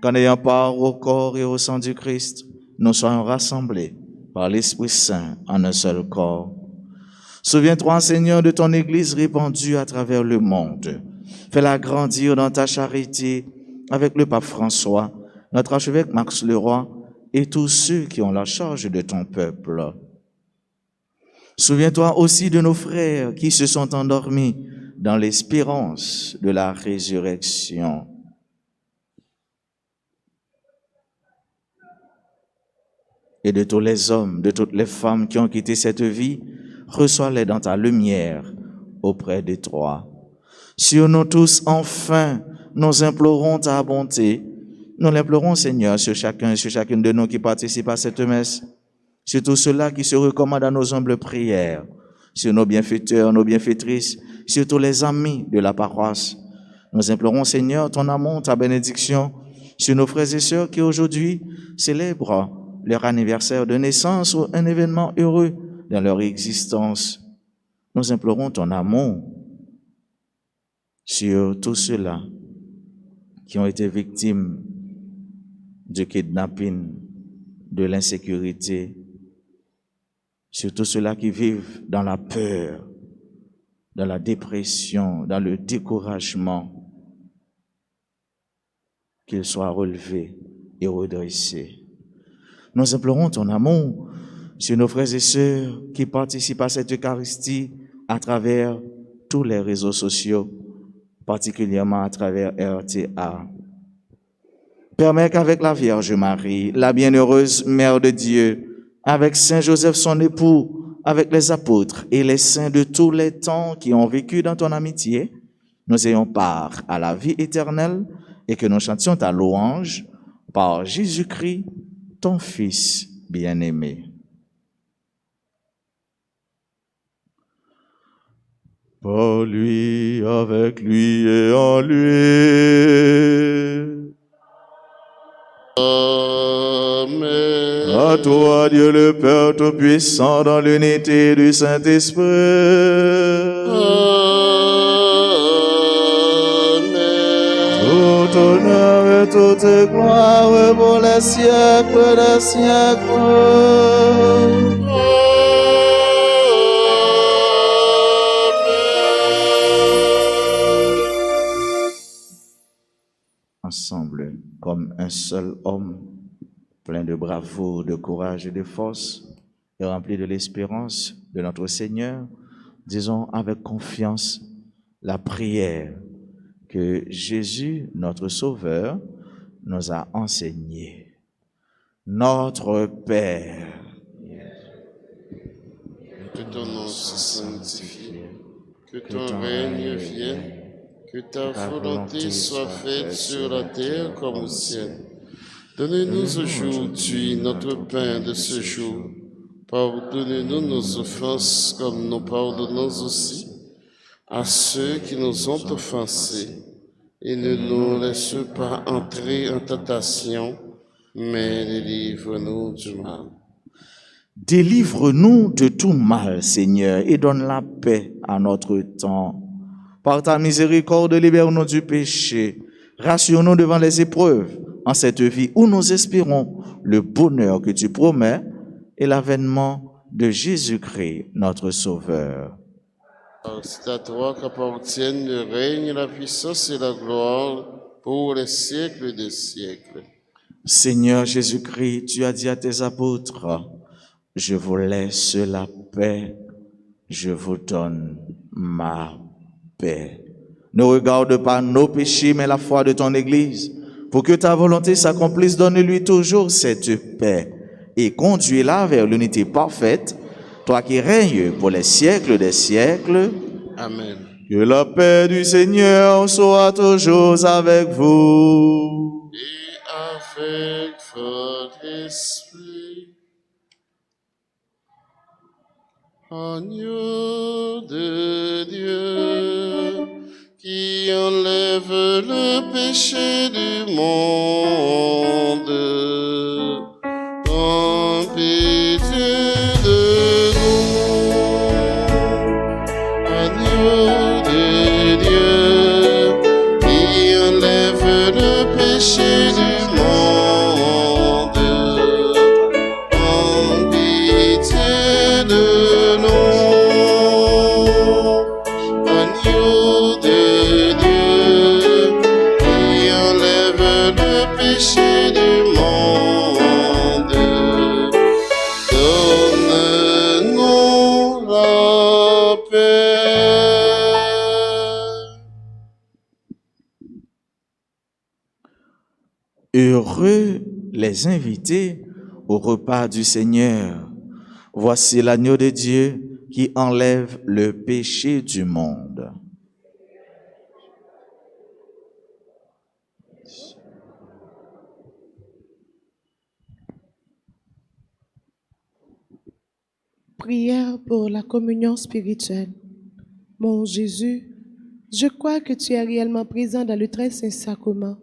qu'en ayant part au corps et au sang du Christ, nous soyons rassemblés par l'Esprit Saint en un seul corps. Souviens-toi, Seigneur, de ton Église répandue à travers le monde. Fais-la grandir dans ta charité avec le pape François, notre archevêque Max Leroy et tous ceux qui ont la charge de ton peuple. Souviens-toi aussi de nos frères qui se sont endormis dans l'espérance de la résurrection. Et de tous les hommes, de toutes les femmes qui ont quitté cette vie, reçois-les dans ta lumière auprès de toi. Sur nous tous, enfin, nous implorons ta bonté. Nous l'implorons, Seigneur, sur chacune de nous qui participent à cette messe, sur tous ceux-là qui se recommandent à nos humbles prières, sur nos bienfaiteurs, nos bienfaitrices, sur tous les amis de la paroisse. Nous implorons, Seigneur, ton amour, ta bénédiction sur nos frères et sœurs qui aujourd'hui célèbrent leur anniversaire de naissance ou un événement heureux dans leur existence. Nous implorons ton amour sur tous ceux-là qui ont été victimes du kidnapping, de l'insécurité, sur tous ceux-là qui vivent dans la peur, dans la dépression, dans le découragement, qu'ils soient relevés et redressés. Nous implorons ton amour sur nos frères et sœurs qui participent à cette Eucharistie à travers tous les réseaux sociaux, particulièrement à travers RTA. Permets qu'avec la Vierge Marie, la bienheureuse Mère de Dieu, avec Saint Joseph son époux, avec les apôtres et les saints de tous les temps qui ont vécu dans ton amitié, nous ayons part à la vie éternelle et que nous chantions ta louange par Jésus-Christ, ton Fils bien-aimé. Par lui, avec lui et en lui. Amen. À toi, Dieu le Père Tout-Puissant, dans l'unité du Saint-Esprit. Amen. Tout honneur et toute gloire pour les siècles des siècles. Ensemble, comme un seul homme, plein de bravoure, de courage et de force, et rempli de l'espérance de notre Seigneur, disons avec confiance la prière que Jésus, notre Sauveur, nous a enseignée. Notre Père, que ton nom soit sanctifié, que ton règne vienne, que ta volonté soit faite sur la terre comme au ciel. Donne-nous aujourd'hui notre pain de ce jour. Pardonne-nous nos offenses comme nous pardonnons aussi à ceux qui nous ont offensés. Et ne nous laisse pas entrer en tentation, mais délivre-nous du mal. délivre-nous de tout mal, Seigneur, et donne la paix à notre temps. Par ta miséricorde, libère-nous du péché. Rassure-nous devant les épreuves en cette vie où nous espérons le bonheur que tu promets et l'avènement de Jésus-Christ, notre Sauveur. C'est à toi qu'appartiennent le règne, la puissance et la gloire pour les siècles des siècles. Seigneur Jésus-Christ, tu as dit à tes apôtres, je vous laisse la paix, je vous donne ma paix. Ne regarde pas nos péchés, mais la foi de ton Église. Pour que ta volonté s'accomplisse, donne-lui toujours cette paix et conduis-la vers l'unité parfaite, toi qui règnes pour les siècles des siècles. Amen. Que la paix du Seigneur soit toujours avec vous. Et avec votre esprit. Agneau de Dieu, qui enlève le péché du monde, en pitié de nous. Agneau de Dieu, qui enlève le péché du monde, en pitié de nous. Agneau de Dieu, qui enlève le péché du monde, donne-nous la paix. Heureux les invités au repas du Seigneur. Voici l'agneau de Dieu qui enlève le péché du monde. Prière pour la communion spirituelle. Mon Jésus, je crois que tu es réellement présent dans le très saint sacrement.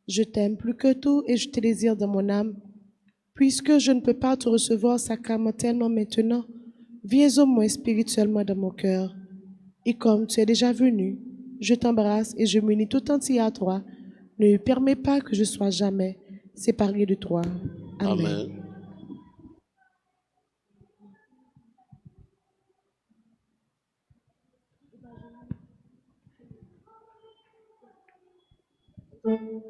Je t'aime plus que tout et je te désire dans mon âme. Puisque je ne peux pas te recevoir sacramentellement maintenant, viens au moins spirituellement dans mon cœur. Et comme tu es déjà venu, je t'embrasse et je m'unis tout entier à toi. Ne permets pas que je sois jamais séparé de toi. Amen. Amen.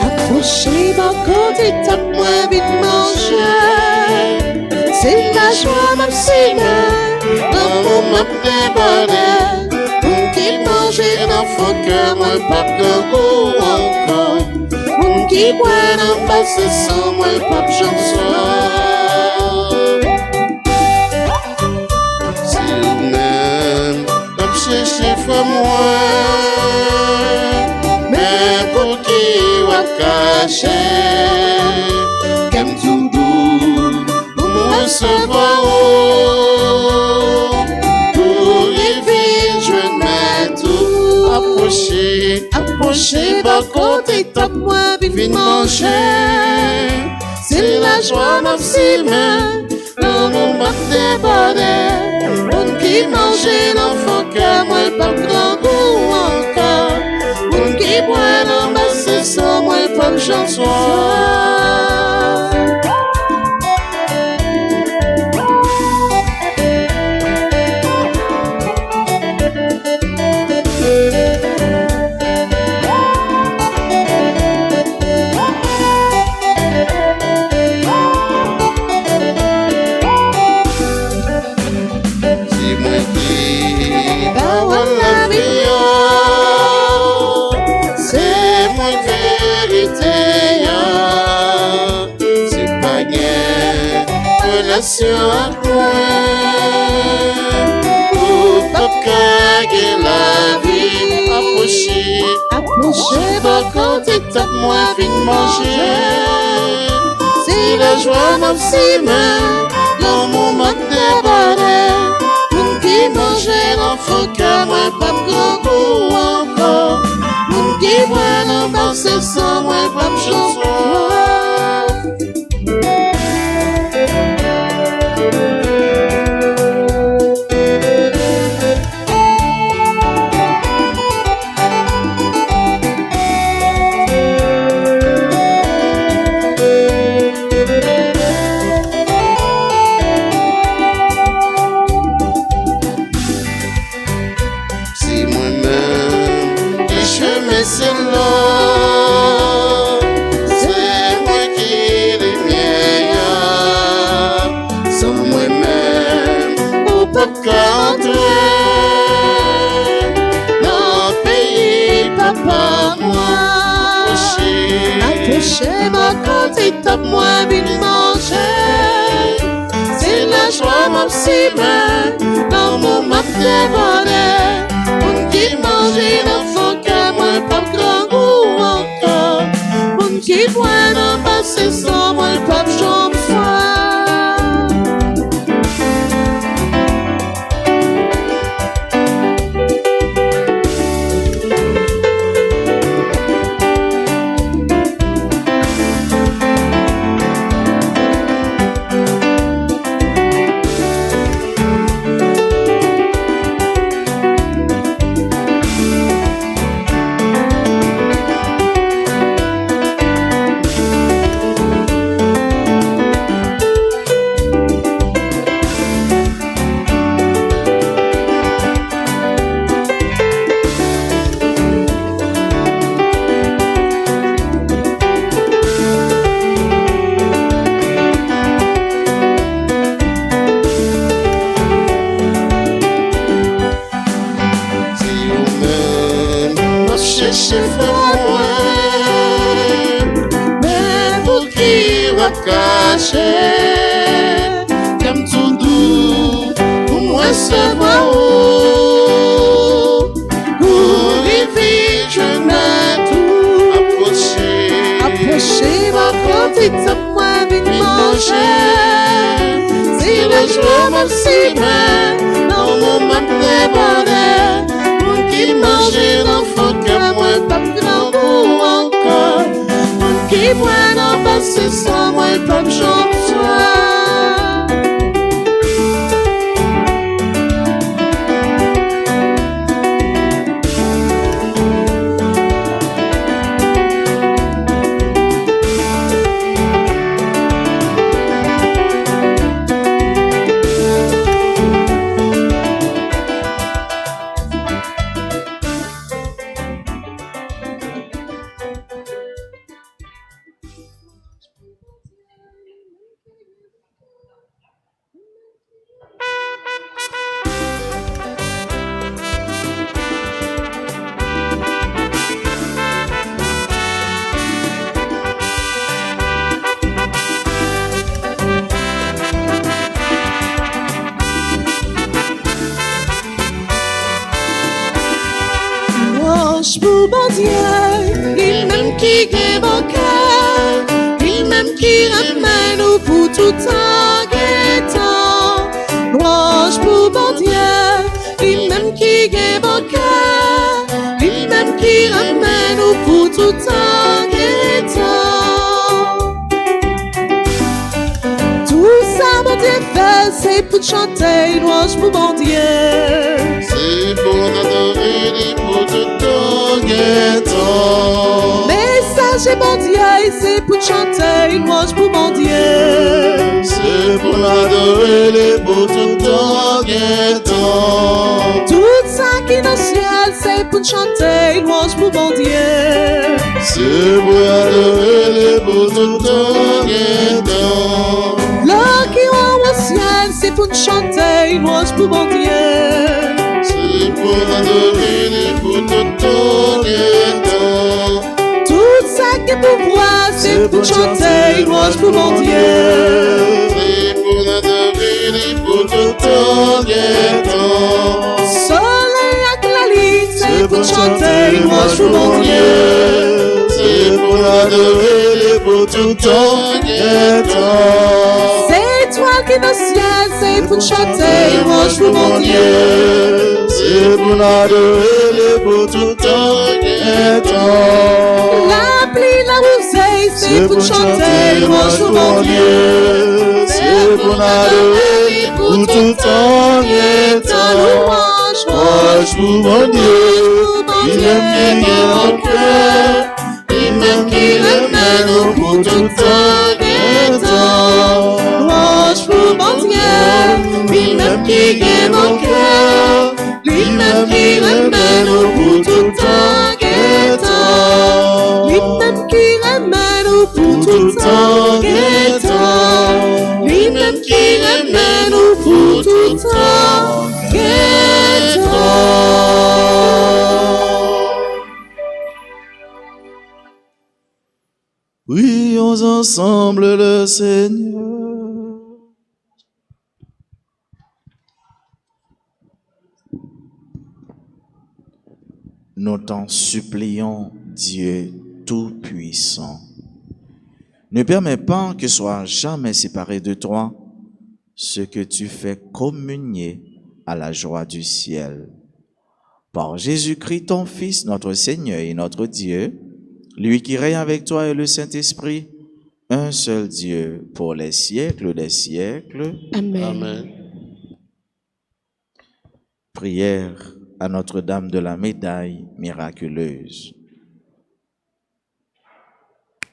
Approchez mon côté, tape-moi vite manger. C'est la joie maximale, Dans mon map débordé, mon qui mange dans faut que moi pas de goût encore. mon qui boit dans Pas ce sang, moi pas chanson. Si vous n'aimez pas chercher fois moi, mais pour qui va cacher, comme tout doux, pour me recevoir, pour les vies, je mets tout. Approchez, par côté, tape-moi vite vite manger. manger. C'est la joie maximale, dans mon mat débordé. Mon qui mange l'enfant que moi pas grand goût encore. Mon qui boit dans ma sans moi pas de chanson. Si moi qui Parole la vie, c'est moi vérité, c'est pas bien relation avec moi, pour pas gagner la vie. Approchez, par côté, tape-moi vite manger. c'est la joie maximale. Dans mon mat débordé, Mon qui mange l'enfant que moi pas grand goût encore. mon qui boit dans ma C'est sans moi pas de chanson. pas qu'à entrer dans le pays, papa, moi. Approchez ma côté, top moi, vite manger. C'est la joie, mon petit main, dans mon map de bonheur. On qui mange dans son cœur, moi, pas grand goût encore. On qui boit dans passer sans moi, pas jambe soir. Caché, comme tout doux, pour moi se voir où, pour vivre, je n'ai tout approché. Approchez ma côté, top moi, vite manger. C'est la joie, mon petit main, dans mon map de bonheur. Mon qui mange dans le fond, que moi, pas grand goût encore. Mon qui boit dans le passé sans moi, pas de jambe soir. Pour bon Dieu, lui-même qui guérit mon cœur, lui-même qui ramène au bout tout en guettant. Louange pour bon Dieu, lui-même qui guérit mon cœur, lui-même qui ramène au bout tout en guettant. Tout ça, mon Dieu fait, c'est pour chanter louange pour bon Dieu. C'est pour adorer les pour tout en guettant. Message est bon Dieu, c'est pour chanter une louange pour mon Dieu. C'est pour adorer les pour tout en guettant. Tout ça qui est dans le ciel, c'est pour chanter une louange pour mon Dieu. C'est pour adorer les pour tout en guettant. L'or qui est au ciel, c'est pour chanter une louange pour mon Dieu. C'est pour adorer les pour tout en guettant. Tout ça qui est pour voir, c'est pour chanter une louange pour mon Dieu. C'est pour adorer les pour tout en guettant. Soleil avec la ligne, c'est pour chanter une louange pour mon Dieu. C'est pour adorer les pour tout en guettant. C'est toi qui es dans le ciel, c'est pour chanter une louange pour mon Dieu. C'est pour adorer les pour tout en guettant. La pluie, la rosée, c'est pour chanter une louange pour mon Dieu. C'est pour adorer les pour tout en guettant. Louange pour mon Dieu, il aime qui est mon cœur, il m'aime qui l'amène au bout tout en guettant. Louange pour mon Dieu, Il m'aime qui est mon cœur, lui-même qui l'amène au bout tout en guettant. lui-même qui l'amène au bout tout en guettant. Lui-même qui l'amène au bout tout en Louons ensemble le Seigneur. Nous t'en supplions, Dieu Tout-Puissant. Ne permets pas que soit jamais séparé de toi ce que tu fais communier à la joie du ciel. Par Jésus-Christ, ton Fils, notre Seigneur et notre Dieu, lui qui règne avec toi et le Saint-Esprit, un seul Dieu pour les siècles des siècles. Amen. Amen. Prière à Notre-Dame de la Médaille miraculeuse.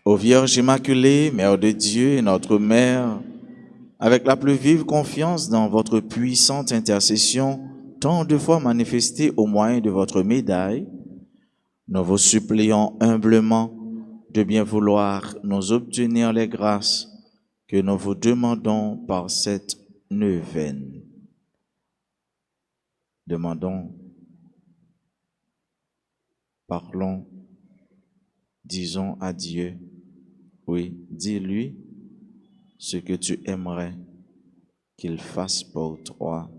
Ô Vierge Immaculée, Mère de Dieu et notre Mère, avec la plus vive confiance dans votre puissante intercession, tant de fois manifestée au moyen de votre médaille, nous vous supplions humblement de bien vouloir nous obtenir les grâces que nous vous demandons par cette neuvaine. Demandons, parlons, disons à Dieu, oui, dis-lui ce que tu aimerais qu'il fasse pour toi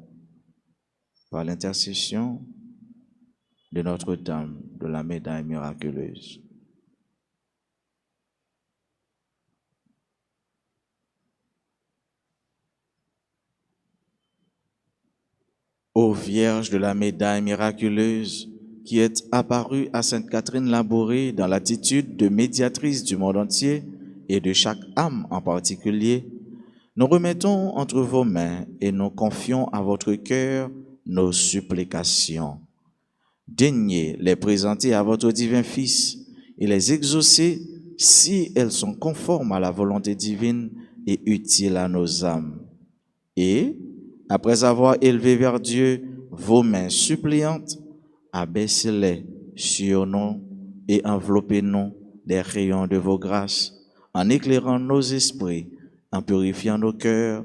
par l'intercession de Notre-Dame de la Médaille miraculeuse. Ô Vierge de la Médaille miraculeuse, qui est apparue à Sainte Catherine Labouré dans l'attitude de médiatrice du monde entier et de chaque âme en particulier, nous remettons entre vos mains et nous confions à votre cœur nos supplications. Daignez les présenter à votre divin Fils et les exaucer si elles sont conformes à la volonté divine et utiles à nos âmes. Et, après avoir élevé vers Dieu vos mains suppliantes, abaissez-les sur nous et enveloppez-nous des rayons de vos grâces, en éclairant nos esprits, en purifiant nos cœurs,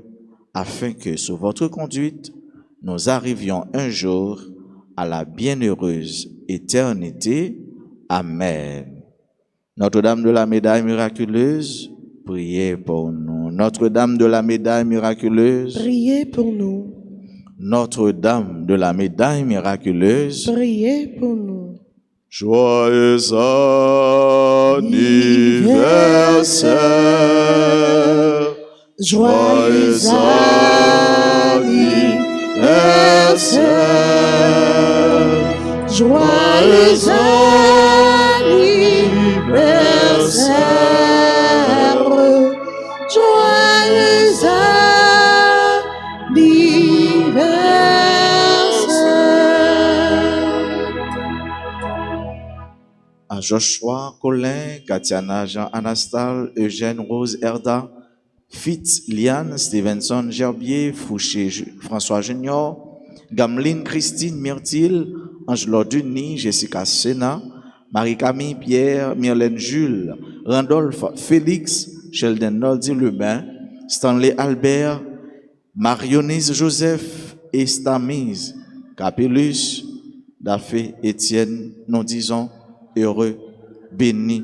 afin que, sous votre conduite, nous arrivions un jour à la bienheureuse éternité. Amen. Notre-Dame de la Médaille miraculeuse, priez pour nous. Notre-Dame de la Médaille miraculeuse, Priez pour nous. Notre-Dame de la Médaille miraculeuse, Priez pour nous. joyeux anniversaire, Joyeux anniversaire. Joyeux anniversaire. Joyeux anniversaire. à Joshua, Colin, Katiana, Jean, Anastal, Eugène, Rose, Erda, Fitz, Liane, Stevenson, Gerbier, Fouché, François Junior, Gameline, Christine, Myrtille, Angelo Denis, Jessica Sena, Marie-Camille, Pierre, Myrlène Jules, Randolph, Félix, Sheldon Noldi Lebin, Stanley Albert, Marionise Joseph, Estamise, Capellus, Dafé, Étienne, nous disons heureux, béni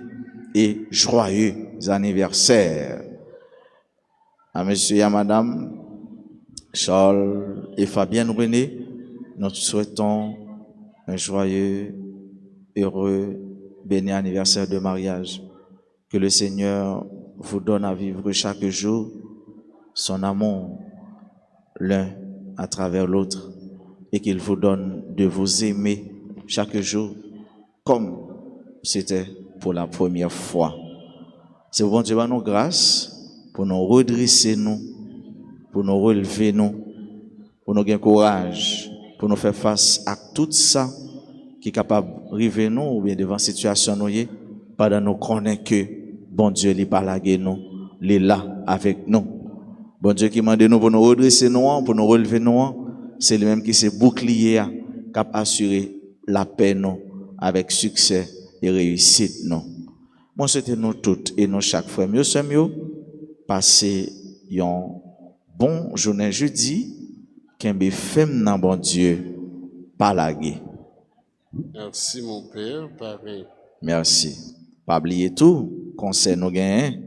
et joyeux anniversaire. À monsieur et à madame Charles et Fabienne René, nous souhaitons un joyeux, heureux, béni anniversaire de mariage. Que le Seigneur vous donne à vivre chaque jour son amour l'un à travers l'autre et qu'il vous donne de vous aimer chaque jour comme c'était pour la première fois. C'est bon Dieu, nous grâce pour nous redresser nous, pour nous relever nous, pour nous gagner courage, pour nous faire face à tout ça qui est capable d'arriver nous ou bien devant situation nous pendant nous connaître que bon Dieu il pas lagué nous, il est là avec nous. Bon Dieu qui m'a demandé nous pour nous redresser nous, pour nous relever nous, c'est lui même qui s'est bouclier cap assurer la paix nous avec succès et réussite nous. Moi c'était nous toutes et nous chaque frère mieux c'est mieux passer un bon journée jeudi qu'un femme nan bon Dieu pas lagué. Merci mon Père, pareil. Merci. Pas oublier tout, conseil nous gagne,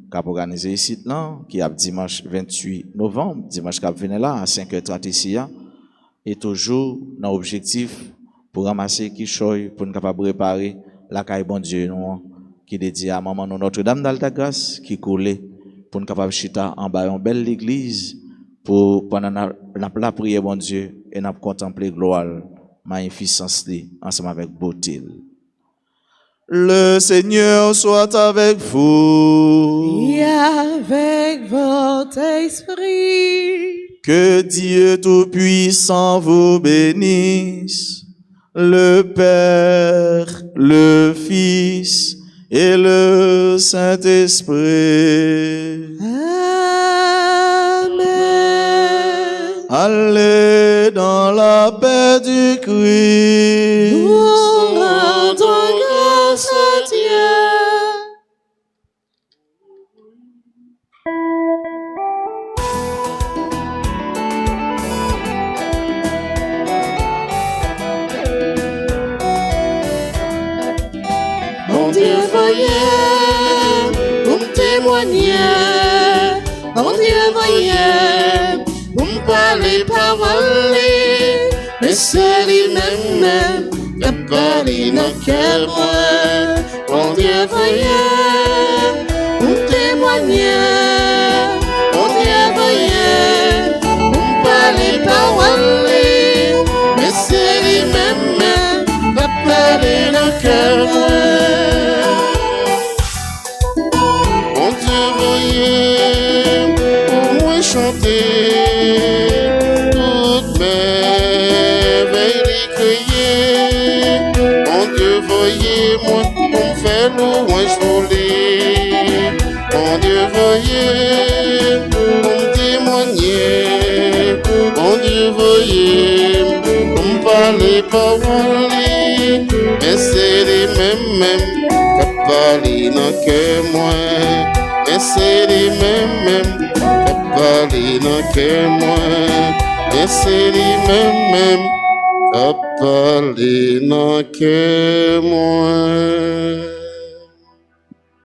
qui a organisé ici, là, qui a dimanche 28 novembre, dimanche qui a venu là, à 5h30 ici, et toujours dans l'objectif pour ramasser qui choy, pour nous capable préparer la caille bon Dieu, nous, qui dédié à maman Notre-Dame d'Altagrace, qui coulait pour nous capable chita en bas une belle église, pour pendant la prière bon Dieu, et nous contempler gloire, magnificence, ensemble avec beauté. Le Seigneur soit avec vous. Et avec votre esprit. Que Dieu Tout-Puissant vous bénisse, le Père, le Fils et le Saint-Esprit. Amen. Allez dans la paix du Christ. Nous rendons grâce à Dieu. Mon Dieu, voyez, pour me témoigner. Mon Dieu, voyez, pour me parler paroles. Mais c'est lui-même qui a parlé dans le cœur. Mon Dieu, voyez, pour me témoigner. Mon Dieu, voyez, pour me parler paroles. Mais c'est lui-même qui a parlé dans le cœur. Mon Dieu, voyez, pour moi chanter, toutes mes veilles crier. Mon Dieu, voyez, moi, pour me faire louange voler. Mon Dieu, voyez, pour me témoigner. Mon Dieu, voyez, pour me parler paroles. Mais c'est les mêmes qui parlent dans le cœur moi. Mais c'est les mêmes qui parlent dans le cœur moi. Mais c'est les mêmes qui parlent dans le cœur moi.